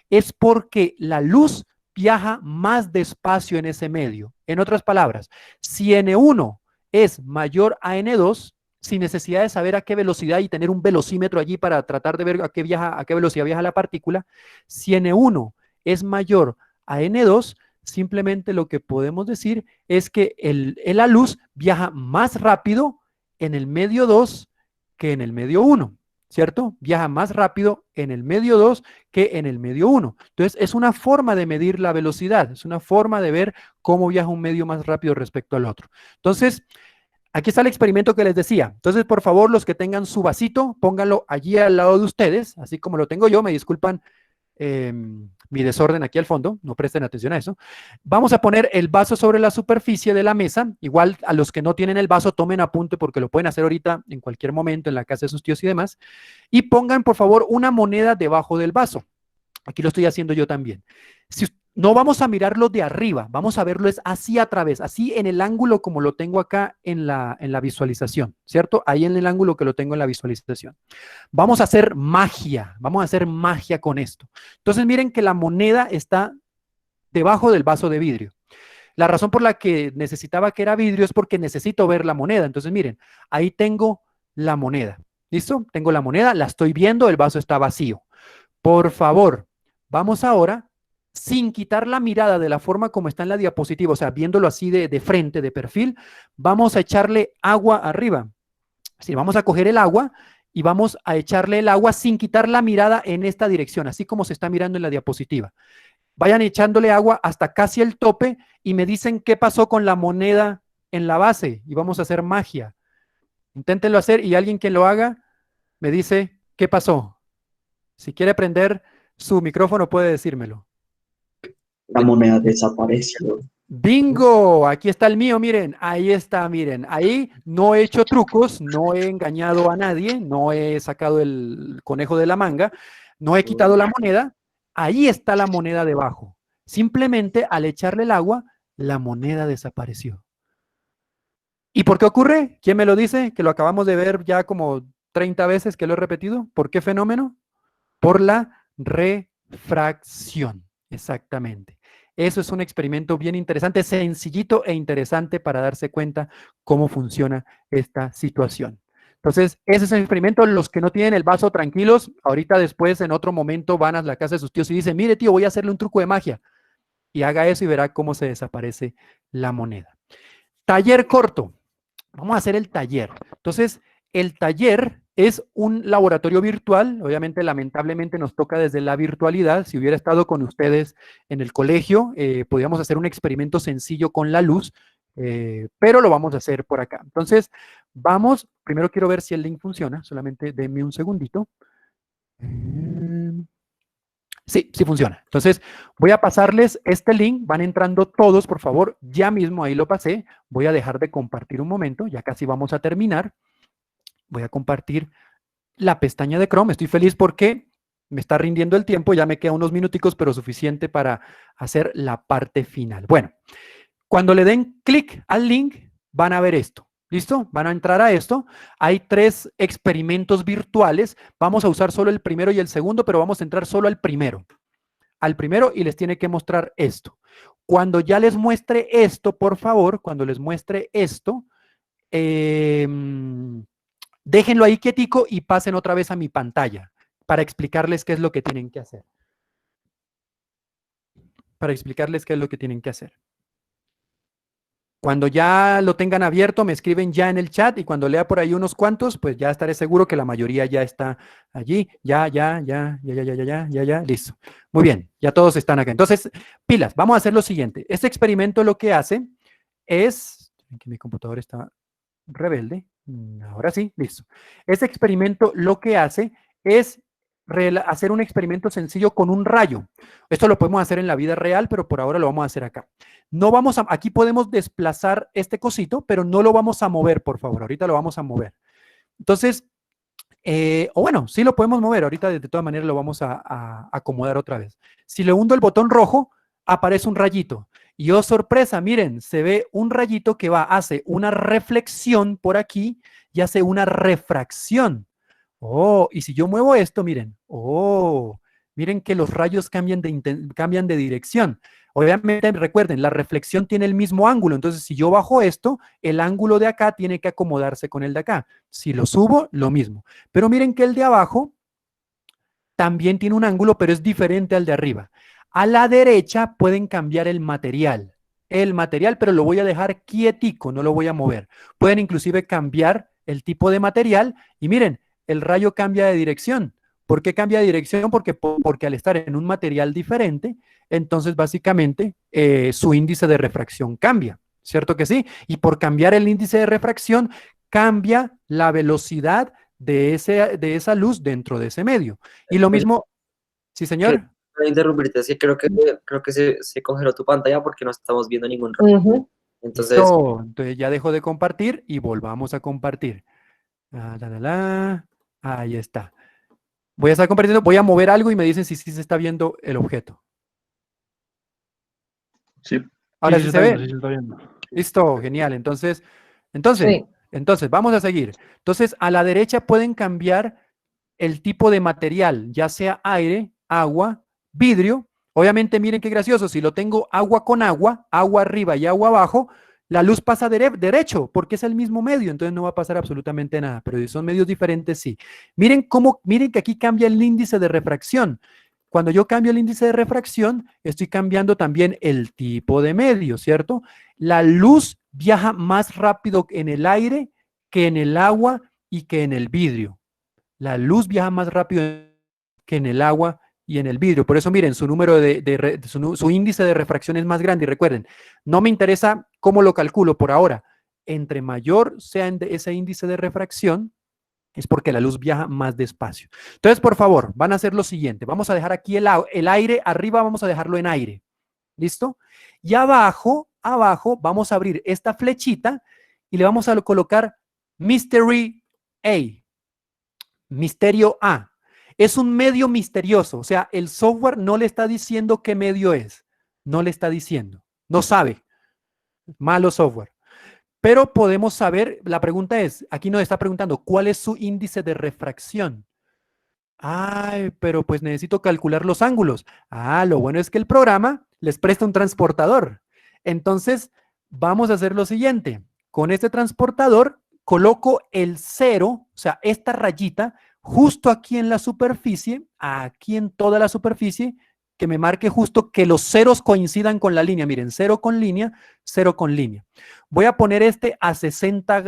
es porque la luz viaja más despacio en ese medio. En otras palabras, si n1 es mayor a n2, sin necesidad de saber a qué velocidad y tener un velocímetro allí para tratar de ver a qué velocidad viaja la partícula, si n1 es mayor a n2, simplemente lo que podemos decir es que la luz viaja más rápido en el medio 2 que en el medio 1, ¿cierto? Viaja más rápido en el medio 2 que en el medio 1. Entonces, es una forma de medir la velocidad, es una forma de ver cómo viaja un medio más rápido respecto al otro. Entonces, aquí está el experimento que les decía. Entonces, por favor, los que tengan su vasito, pónganlo allí al lado de ustedes, así como lo tengo yo, me disculpan mi desorden aquí al fondo, no presten atención a eso. Vamos a poner el vaso sobre la superficie de la mesa. Igual a los que no tienen el vaso, tomen apunte porque lo pueden hacer ahorita en cualquier momento en la casa de sus tíos y demás. Y pongan, por favor, una moneda debajo del vaso. Aquí lo estoy haciendo yo también. No vamos a mirarlo de arriba, vamos a verlo es así a través, así en el ángulo como lo tengo acá en la visualización, ¿cierto? Ahí en el ángulo que lo tengo en la visualización. Vamos a hacer magia con esto. Entonces miren que la moneda está debajo del vaso de vidrio. La razón por la que necesitaba que era vidrio es porque necesito ver la moneda. Entonces miren, ahí tengo la moneda. ¿Listo? Tengo la moneda, la estoy viendo, el vaso está vacío. Por favor, vamos ahora, sin quitar la mirada de la forma como está en la diapositiva, o sea, viéndolo así de frente, de perfil, vamos a echarle agua arriba. Así, vamos a coger el agua y vamos a echarle el agua sin quitar la mirada en esta dirección, así como se está mirando en la diapositiva. Vayan echándole agua hasta casi el tope y me dicen qué pasó con la moneda en la base y vamos a hacer magia. Inténtenlo hacer y alguien que lo haga me dice qué pasó. Si quiere prender su micrófono puede decírmelo. La moneda desapareció. ¡Bingo! Aquí está el mío, miren, ahí está, miren, ahí no he hecho trucos, no he engañado a nadie, no he sacado el conejo de la manga, no he quitado la moneda, ahí está la moneda debajo. Simplemente al echarle el agua, la moneda desapareció. ¿Y por qué ocurre? ¿Quién me lo dice? Que lo acabamos de ver ya como 30 veces que lo he repetido. ¿Por qué fenómeno? Por la refracción, exactamente. Eso es un experimento bien interesante, sencillito e interesante para darse cuenta cómo funciona esta situación. Entonces, ese es el experimento. Los que no tienen el vaso, tranquilos. Ahorita después, en otro momento, van a la casa de sus tíos y dicen, mire tío, voy a hacerle un truco de magia. Y haga eso y verá cómo se desaparece la moneda. Taller corto. Vamos a hacer el taller. Entonces, el taller es un laboratorio virtual. Obviamente, lamentablemente, nos toca desde la virtualidad. Si hubiera estado con ustedes en el colegio, podríamos hacer un experimento sencillo con la luz, pero lo vamos a hacer por acá. Entonces, vamos. Primero quiero ver si el link funciona. Solamente denme un segundito. Sí, sí funciona. Entonces, voy a pasarles este link. Van entrando todos, por favor. Ya mismo ahí lo pasé. Voy a dejar de compartir un momento. Ya casi vamos a terminar. Voy a compartir la pestaña de Chrome. Estoy feliz porque me está rindiendo el tiempo. Ya me quedan unos minuticos, pero suficiente para hacer la parte final. Bueno, cuando le den clic al link, van a ver esto. ¿Listo? Van a entrar a esto. Hay 3 experimentos virtuales. Vamos a usar solo el primero y el segundo, pero vamos a entrar solo al primero. Al primero y les tiene que mostrar esto. Cuando ya les muestre esto, por favor, cuando les muestre esto, déjenlo ahí quietico y pasen otra vez a mi pantalla para explicarles qué es lo que tienen que hacer. Para explicarles qué es lo que tienen que hacer. Cuando ya lo tengan abierto, me escriben ya en el chat y cuando lea por ahí unos cuantos, pues ya estaré seguro que la mayoría ya está allí. Ya, listo. Muy bien, ya todos están acá. Entonces, pilas, vamos a hacer lo siguiente. Este experimento lo que hace es, que mi computador está rebelde, ahora sí, listo. Este experimento lo que hace es hacer un experimento sencillo con un rayo. Esto lo podemos hacer en la vida real, pero por ahora lo vamos a hacer acá. No vamos a, aquí podemos desplazar este cosito, pero no lo vamos a mover, por favor. Ahorita lo vamos a mover. Entonces, o bueno, sí lo podemos mover. Ahorita de todas maneras lo vamos a acomodar otra vez. Si le hundo el botón rojo, aparece un rayito. Y oh sorpresa, miren, se ve un rayito que hace una reflexión por aquí y hace una refracción. Oh, y si yo muevo esto, miren, oh, miren que los rayos cambian de dirección. Obviamente, recuerden, la reflexión tiene el mismo ángulo, entonces si yo bajo esto, el ángulo de acá tiene que acomodarse con el de acá. Si lo subo, lo mismo. Pero miren que el de abajo también tiene un ángulo, pero es diferente al de arriba. A la derecha pueden cambiar el material, pero lo voy a dejar quietico, no lo voy a mover. Pueden inclusive cambiar el tipo de material y miren, el rayo cambia de dirección. ¿Por qué cambia de dirección? Porque al estar en un material diferente, entonces básicamente su índice de refracción cambia, ¿cierto que sí? Y por cambiar el índice de refracción, cambia la velocidad de esa luz dentro de ese medio. Y lo mismo, sí señor. Para interrumpirte, es que creo que se congeló tu pantalla porque no estamos viendo ningún rayo. Entonces, Listo. Entonces ya dejo de compartir y volvamos a compartir. Ahí está. Voy a estar compartiendo, voy a mover algo y me dicen si sí se está viendo el objeto. Sí. Ahora Sí, sí se se está ve. viendo, sí se está viendo. Listo, genial. Entonces, Sí. vamos a seguir. Entonces, a la derecha pueden cambiar el tipo de material, ya sea aire, agua, vidrio. Obviamente, miren qué gracioso, si lo tengo agua con agua, agua arriba y agua abajo, la luz pasa derecho porque es el mismo medio, entonces no va a pasar absolutamente nada, pero si son medios diferentes, sí. Miren que aquí cambia el índice de refracción. Cuando yo cambio el índice de refracción, estoy cambiando también el tipo de medio, ¿cierto? La luz viaja más rápido en el aire que en el agua y que en el vidrio. La luz viaja más rápido que en el agua y en el vidrio. Por eso, miren, su número su índice de refracción es más grande. Y recuerden, no me interesa cómo lo calculo por ahora. Entre mayor sea ese índice de refracción, es porque la luz viaja más despacio. Entonces, por favor, van a hacer lo siguiente. Vamos a dejar aquí el aire, arriba vamos a dejarlo en aire. ¿Listo? Y abajo vamos a abrir esta flechita y le vamos a colocar Mystery A. Misterio A. Es un medio misterioso, o sea, el software no le está diciendo qué medio es, no le está diciendo, no sabe, malo software. Pero podemos saber, la pregunta es, aquí nos está preguntando, ¿cuál es su índice de refracción? Ay, pero pues necesito calcular los ángulos. Ah, lo bueno es que el programa les presta un transportador. Entonces, vamos a hacer lo siguiente. Con este transportador, coloco el 0, o sea, esta rayita, justo aquí en la superficie, aquí en toda la superficie, que me marque justo que los ceros coincidan con la línea. Miren, 0 con línea, 0 con línea. Voy a poner este a 60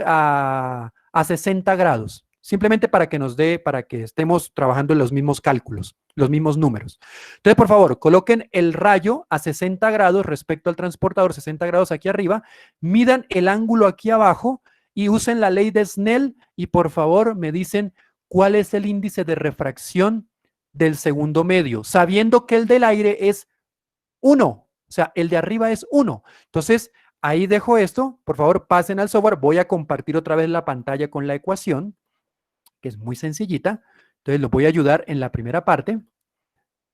grados. Simplemente para que nos dé, para que estemos trabajando en los mismos cálculos, los mismos números. Entonces, por favor, coloquen el rayo a 60 grados respecto al transportador, 60 grados aquí arriba, midan el ángulo aquí abajo y usen la ley de Snell y por favor me dicen cuál es el índice de refracción del segundo medio, sabiendo que el del aire es 1, o sea, el de arriba es 1. Entonces, ahí dejo esto, por favor pasen al software, voy a compartir otra vez la pantalla con la ecuación, que es muy sencillita. Entonces, los voy a ayudar en la primera parte.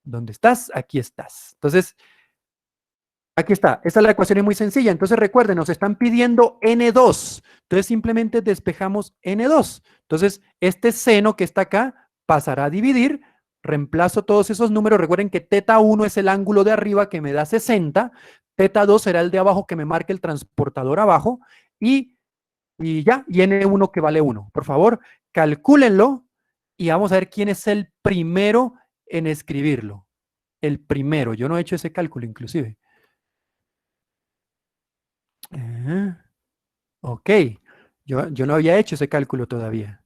¿Dónde estás? Aquí estás. Entonces, aquí está. Esta es la ecuación, es muy sencilla. Entonces, recuerden, nos están pidiendo N2. Entonces, simplemente despejamos N2. Entonces, este seno que está acá pasará a dividir. Reemplazo todos esos números. Recuerden que teta 1 es el ángulo de arriba que me da 60. Teta 2 será el de abajo que me marque el transportador abajo. Y ya, y N1 que vale 1. Por favor, calcúlenlo y vamos a ver quién es el primero en escribirlo. El primero. Yo no he hecho ese cálculo inclusive. Ok. Yo no había hecho ese cálculo todavía.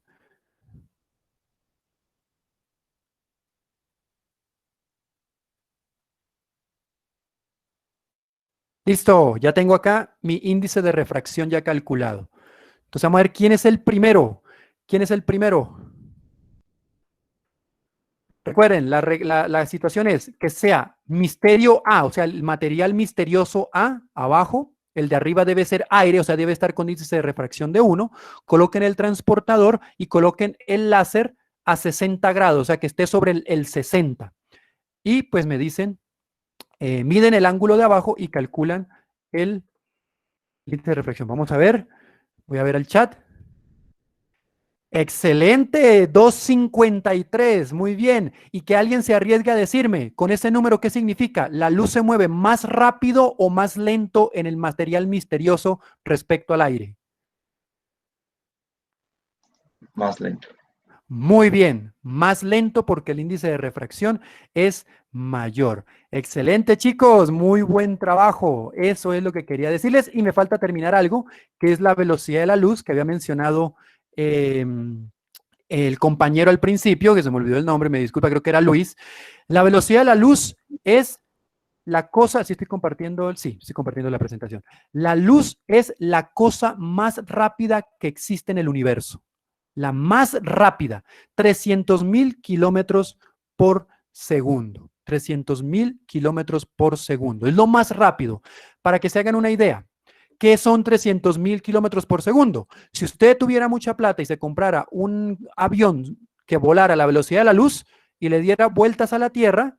Listo, ya tengo acá mi índice de refracción ya calculado. Entonces vamos a ver quién es el primero. ¿Quién es el primero? Recuerden, la situación es que sea misterio A, o sea, el material misterioso A, abajo, el de arriba debe ser aire, o sea, debe estar con índice de refracción de 1, coloquen el transportador y coloquen el láser a 60 grados, o sea, que esté sobre el 60. Y pues me dicen, miden el ángulo de abajo y calculan el índice de refracción. Vamos a ver, voy a ver el chat. Excelente, 253, muy bien. Y que alguien se arriesgue a decirme, con ese número, ¿qué significa? ¿La luz se mueve más rápido o más lento en el material misterioso respecto al aire? Más lento. Muy bien, más lento porque el índice de refracción es mayor. Excelente, chicos, muy buen trabajo. Eso es lo que quería decirles y me falta terminar algo, que es la velocidad de la luz que había mencionado el compañero al principio, que se me olvidó el nombre, me disculpa, creo que era Luis. La velocidad de la luz es la cosa, sí estoy compartiendo, sí, estoy compartiendo la presentación. La luz es la cosa más rápida que existe en el universo. La más rápida, 300.000 kilómetros por segundo. 300.000 kilómetros por segundo. Es lo más rápido. Para que se hagan una idea, ¿qué son 300.000 kilómetros por segundo? Si usted tuviera mucha plata y se comprara un avión que volara a la velocidad de la luz y le diera vueltas a la Tierra,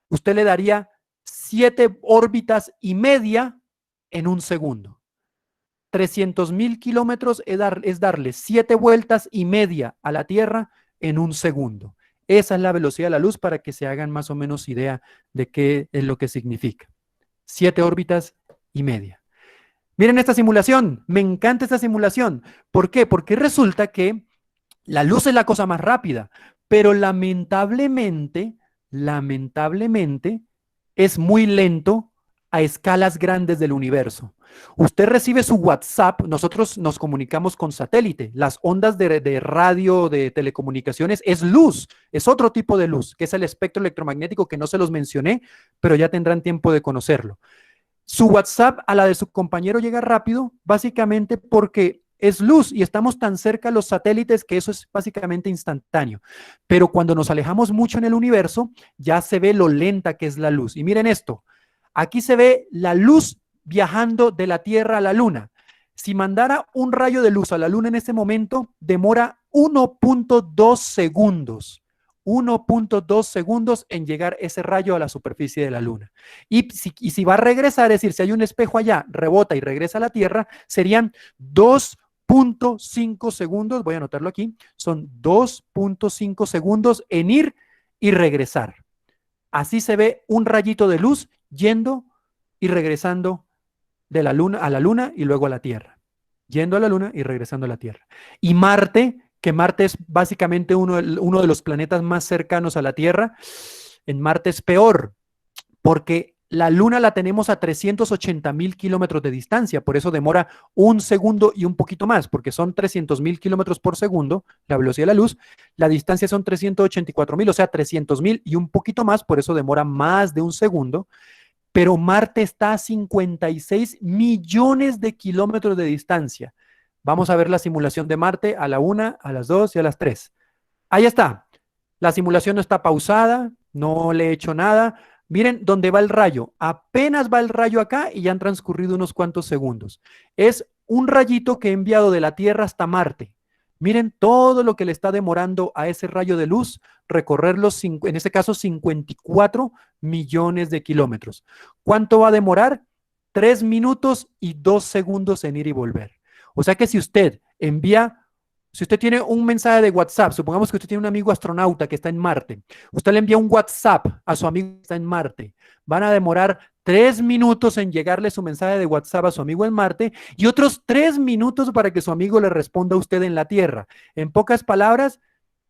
usted le daría 7 órbitas y media en un segundo. 300.000 kilómetros es darle 7 vueltas y media a la Tierra en un segundo. Esa es la velocidad de la luz para que se hagan más o menos idea de qué es lo que significa. 7 órbitas y media. Miren esta simulación, me encanta esta simulación. ¿Por qué? Porque resulta que la luz es la cosa más rápida, pero lamentablemente es muy lento a escalas grandes del universo. Usted recibe su WhatsApp, nosotros nos comunicamos con satélite, las ondas de radio, de telecomunicaciones, es luz, es otro tipo de luz, que es el espectro electromagnético que no se los mencioné, pero ya tendrán tiempo de conocerlo. Su WhatsApp a la de su compañero llega rápido, básicamente porque es luz y estamos tan cerca a los satélites que eso es básicamente instantáneo. Pero cuando nos alejamos mucho en el universo, ya se ve lo lenta que es la luz. Y miren esto, aquí se ve la luz viajando de la Tierra a la Luna. Si mandara un rayo de luz a la Luna en este momento, demora 1.2 segundos. 1.2 segundos en llegar ese rayo a la superficie de la Luna. Y si va a regresar, es decir, si hay un espejo allá, rebota y regresa a la Tierra, serían 2.5 segundos, voy a anotarlo aquí, son 2.5 segundos en ir y regresar. Así se ve un rayito de luz yendo y regresando de la Luna a la Luna y luego a la Tierra. Yendo a la Luna y regresando a la Tierra. Y Marte, que Marte es básicamente uno de los planetas más cercanos a la Tierra, en Marte es peor, porque la Luna la tenemos a 380.000 kilómetros de distancia, por eso demora un segundo y un poquito más, porque son 300.000 kilómetros por segundo, la velocidad de la luz, la distancia son 384.000, o sea, 300.000 y un poquito más, por eso demora más de un segundo, pero Marte está a 56 millones de kilómetros de distancia. Vamos a ver la simulación de Marte a la 1, a las 2 y a las 3. Ahí está. La simulación no está pausada, no le he hecho nada. Miren dónde va el rayo. Apenas va el rayo acá y ya han transcurrido unos cuantos segundos. Es un rayito que he enviado de la Tierra hasta Marte. Miren todo lo que le está demorando a ese rayo de luz recorrer en este caso, 54 millones de kilómetros. ¿Cuánto va a demorar? 3 minutos y 2 segundos en ir y volver. O sea que si usted tiene un mensaje de WhatsApp, supongamos que usted tiene un amigo astronauta que está en Marte, usted le envía un WhatsApp a su amigo que está en Marte, van a demorar 3 minutos en llegarle su mensaje de WhatsApp a su amigo en Marte y otros 3 minutos para que su amigo le responda a usted en la Tierra. En pocas palabras,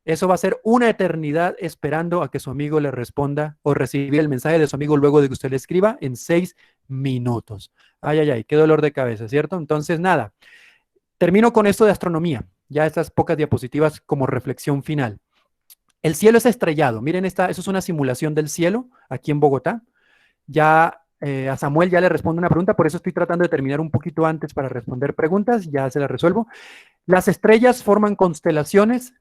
eso va a ser una eternidad esperando a que su amigo le responda o recibir el mensaje de su amigo luego de que usted le escriba en 6 minutos. Ay, ay, ay, qué dolor de cabeza, ¿cierto? Entonces, nada, termino con esto de astronomía. Ya estas pocas diapositivas como reflexión final. El cielo es estrellado. Miren, eso es una simulación del cielo aquí en Bogotá. Ya a Samuel ya le respondo una pregunta, por eso estoy tratando de terminar un poquito antes para responder preguntas, ya se las resuelvo. Las estrellas forman constelaciones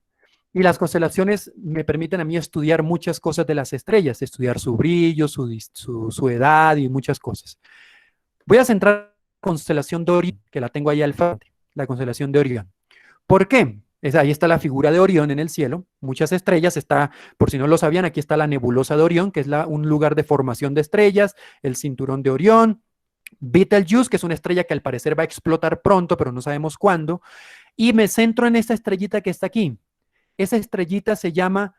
y las constelaciones me permiten a mí estudiar muchas cosas de las estrellas, estudiar su brillo, su edad y muchas cosas. Voy a centrar en la constelación de Orión, que la tengo ahí al frente, la constelación de Orión. ¿Por qué? Ahí está la figura de Orión en el cielo, muchas estrellas, por si no lo sabían, aquí está la nebulosa de Orión, que es un lugar de formación de estrellas, el cinturón de Orión, Betelgeuse, que es una estrella que al parecer va a explotar pronto, pero no sabemos cuándo. Y me centro en esta estrellita que está aquí. Esa estrellita se llama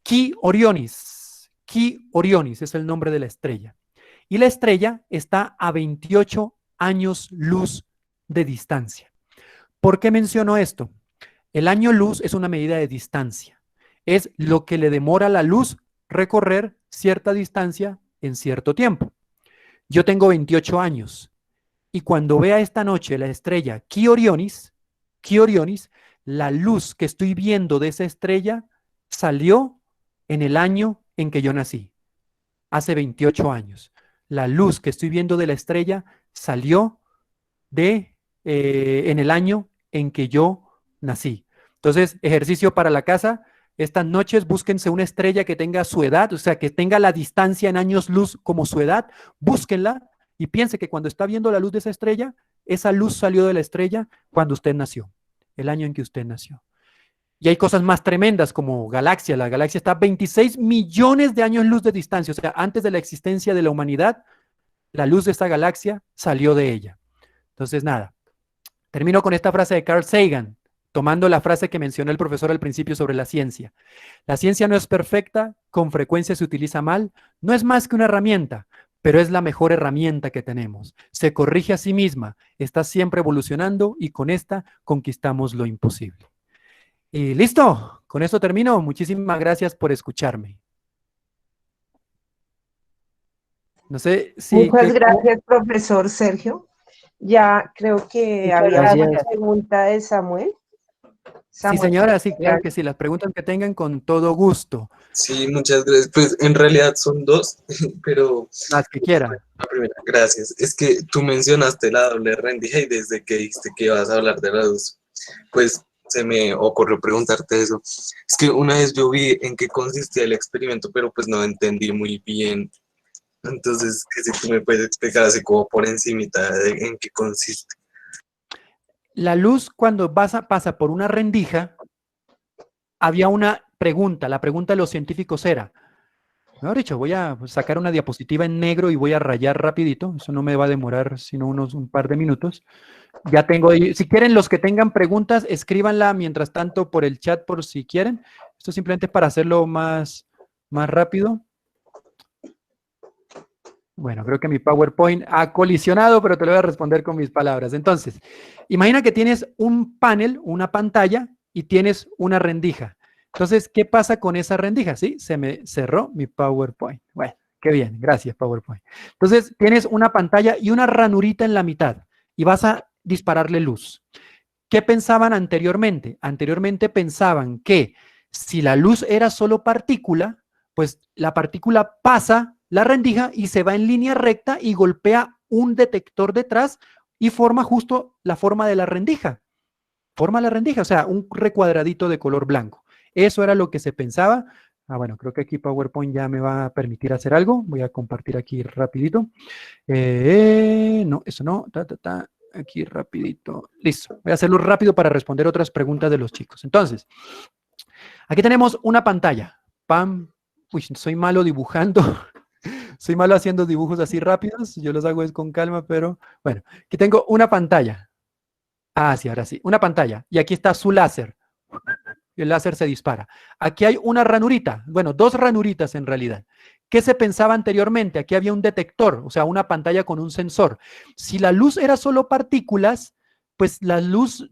Chi Orionis. Chi Orionis es el nombre de la estrella. Y la estrella está a 28 años luz de distancia. ¿Por qué menciono esto? El año luz es una medida de distancia. Es lo que le demora a la luz recorrer cierta distancia en cierto tiempo. Yo tengo 28 años y cuando vea esta noche la estrella Chi Orionis, la luz que estoy viendo de esa estrella salió en el año en que yo nací, hace 28 años. La luz que estoy viendo de la estrella salió en el año en que yo nací. Entonces, ejercicio para la casa. Estas noches búsquense una estrella que tenga su edad, o sea, que tenga la distancia en años luz como su edad, búsquenla y piense que cuando está viendo la luz de esa luz salió de la estrella cuando usted nació, el año en que usted nació. Y hay cosas más tremendas como galaxia. La galaxia está a 26 millones de años luz de distancia, o sea, antes de la existencia de la humanidad, la luz de esta galaxia salió de ella. Entonces, nada, termino con esta frase de Carl Sagan, tomando la frase que mencionó el profesor al principio sobre la ciencia. La ciencia no es perfecta, con frecuencia se utiliza mal, no es más que una herramienta, pero es la mejor herramienta que tenemos. Se corrige a sí misma, está siempre evolucionando y con esta conquistamos lo imposible. Y listo, con esto termino. Muchísimas gracias por escucharme. No sé si... Muchas gracias, profesor Sergio. Ya creo que Muchas había gracias. una pregunta de Samuel. Sí, señora, sí, claro que sí. Las preguntas que tengan con todo gusto. Sí, muchas gracias. Pues en realidad son dos, pero Las que quieran. la primera, gracias. Es que tú mencionaste la doble rendija y desde que dijiste que ibas a hablar de la luz, pues se me ocurrió preguntarte eso. Es que una vez yo vi en qué consistía el experimento, pero pues no entendí muy bien. Entonces, que si tú me puedes explicar así como por encimita de en qué consiste. La luz cuando pasa por una rendija, había una pregunta. La pregunta de los científicos era, mejor dicho, voy a sacar una diapositiva en negro y voy a rayar rapidito. Eso no me va a demorar sino un par de minutos. Ya tengo, si quieren los que tengan preguntas, escríbanla mientras tanto por el chat por si quieren. Esto simplemente es para hacerlo más rápido. Bueno, creo que mi PowerPoint ha colisionado, pero te lo voy a responder con mis palabras. Entonces, imagina que tienes un panel, una pantalla, y tienes una rendija. Entonces, ¿qué pasa con esa rendija? Sí, se me cerró mi PowerPoint. Bueno, qué bien, gracias PowerPoint. Entonces, tienes una pantalla y una ranurita en la mitad, y vas a dispararle luz. ¿Qué pensaban anteriormente? Anteriormente pensaban que si la luz era solo partícula, pues la partícula pasa la rendija y se va en línea recta y golpea un detector detrás y forma justo la forma de la rendija. Forma la rendija, o sea, un recuadradito de color blanco. Eso era lo que se pensaba. Bueno, creo que aquí PowerPoint ya me va a permitir hacer algo. Voy a compartir aquí rapidito. No, eso no. Aquí rapidito. Listo. Voy a hacerlo rápido para responder otras preguntas de los chicos. Entonces, aquí tenemos una pantalla. Pam. Uy, soy malo dibujando. Soy malo haciendo dibujos así rápidos. Yo los hago es con calma, pero bueno. Aquí tengo una pantalla. Ah, sí, ahora sí. Una pantalla. Y aquí está su láser. Y el láser se dispara. Aquí hay una ranurita. Bueno, dos ranuritas en realidad. ¿Qué se pensaba anteriormente? Aquí había un detector, o sea, una pantalla con un sensor. Si la luz era solo partículas, pues la luz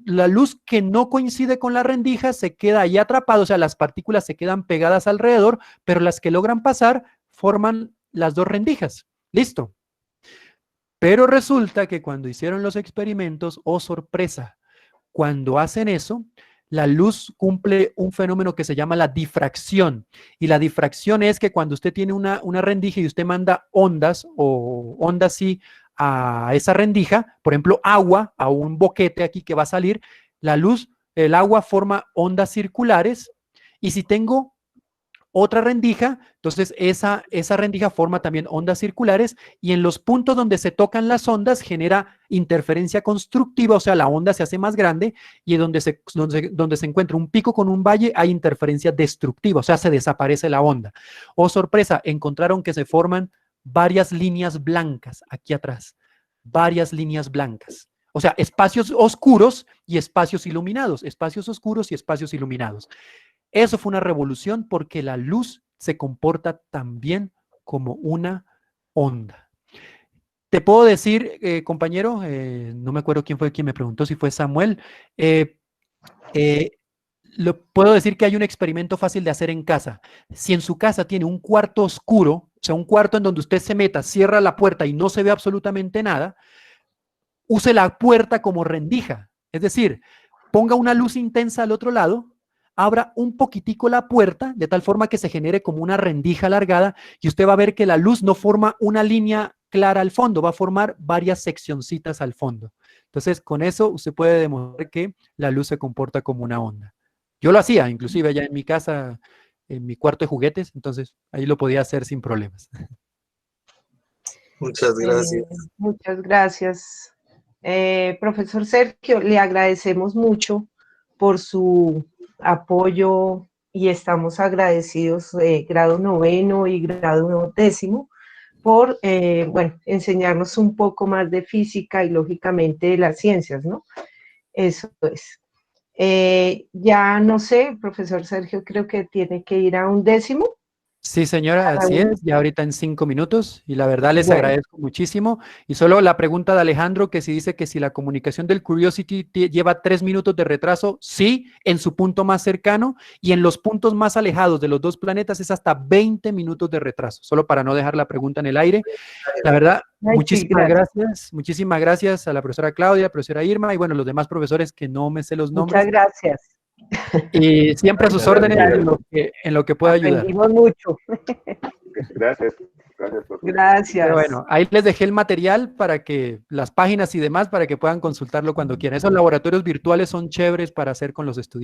que no coincide con la rendija se queda ahí atrapada, o sea, las partículas se quedan pegadas alrededor, pero las que logran pasar forman las dos rendijas. Listo. Pero resulta que cuando hicieron los experimentos, oh sorpresa, cuando hacen eso, la luz cumple un fenómeno que se llama la difracción. Y la difracción es que cuando usted tiene una rendija y usted manda ondas o ondas sí a esa rendija, por ejemplo, agua a un boquete aquí que va a salir, la luz, el agua forma ondas circulares y si tengo otra rendija, entonces esa rendija forma también ondas circulares y en los puntos donde se tocan las ondas genera interferencia constructiva, o sea, la onda se hace más grande y donde se encuentra un pico con un valle hay interferencia destructiva, o sea, se desaparece la onda. Oh, sorpresa, encontraron que se forman varias líneas blancas aquí atrás. varias líneas blancas. O sea, espacios oscuros y espacios iluminados, espacios oscuros y espacios iluminados. Eso fue una revolución porque la luz se comporta también como una onda. Te puedo decir, compañero, no me acuerdo quién fue quien me preguntó, si fue Samuel, puedo decir que hay un experimento fácil de hacer en casa. Si en su casa tiene un cuarto oscuro, o sea, un cuarto en donde usted se meta, cierra la puerta y no se ve absolutamente nada, use la puerta como rendija. Es decir, ponga una luz intensa al otro lado, abra un poquitico la puerta, de tal forma que se genere como una rendija alargada, y usted va a ver que la luz no forma una línea clara al fondo, va a formar varias seccioncitas al fondo. Entonces, con eso usted puede demostrar que la luz se comporta como una onda. Yo lo hacía, inclusive allá en mi casa, en mi cuarto de juguetes, entonces ahí lo podía hacer sin problemas. Muchas gracias. Muchas gracias. Profesor Sergio, le agradecemos mucho por su apoyo y estamos agradecidos, grado 9º y grado 10º, por enseñarnos un poco más de física y lógicamente de las ciencias, ¿no? Eso es. Ya no sé, profesor Sergio, creo que tiene que ir a un 10º. Sí, señora, así es, ya ahorita en 5 minutos, y la verdad les agradezco muchísimo. Y solo la pregunta de Alejandro, que si dice que si la comunicación del Curiosity lleva 3 minutos de retraso, sí, en su punto más cercano, y en los puntos más alejados de los dos planetas es hasta 20 minutos de retraso, solo para no dejar la pregunta en el aire. La verdad, muchísimas gracias a la profesora Claudia, profesora Irma, y bueno, los demás profesores que no me sé los nombres. Muchas gracias. Y siempre a sus órdenes en lo que pueda ayudar. Aprendimos mucho. Gracias. Gracias. Gracias. Pero bueno, ahí les dejé el material para que, las páginas y demás, para que puedan consultarlo cuando quieran. Esos laboratorios virtuales son chéveres para hacer con los estudiantes.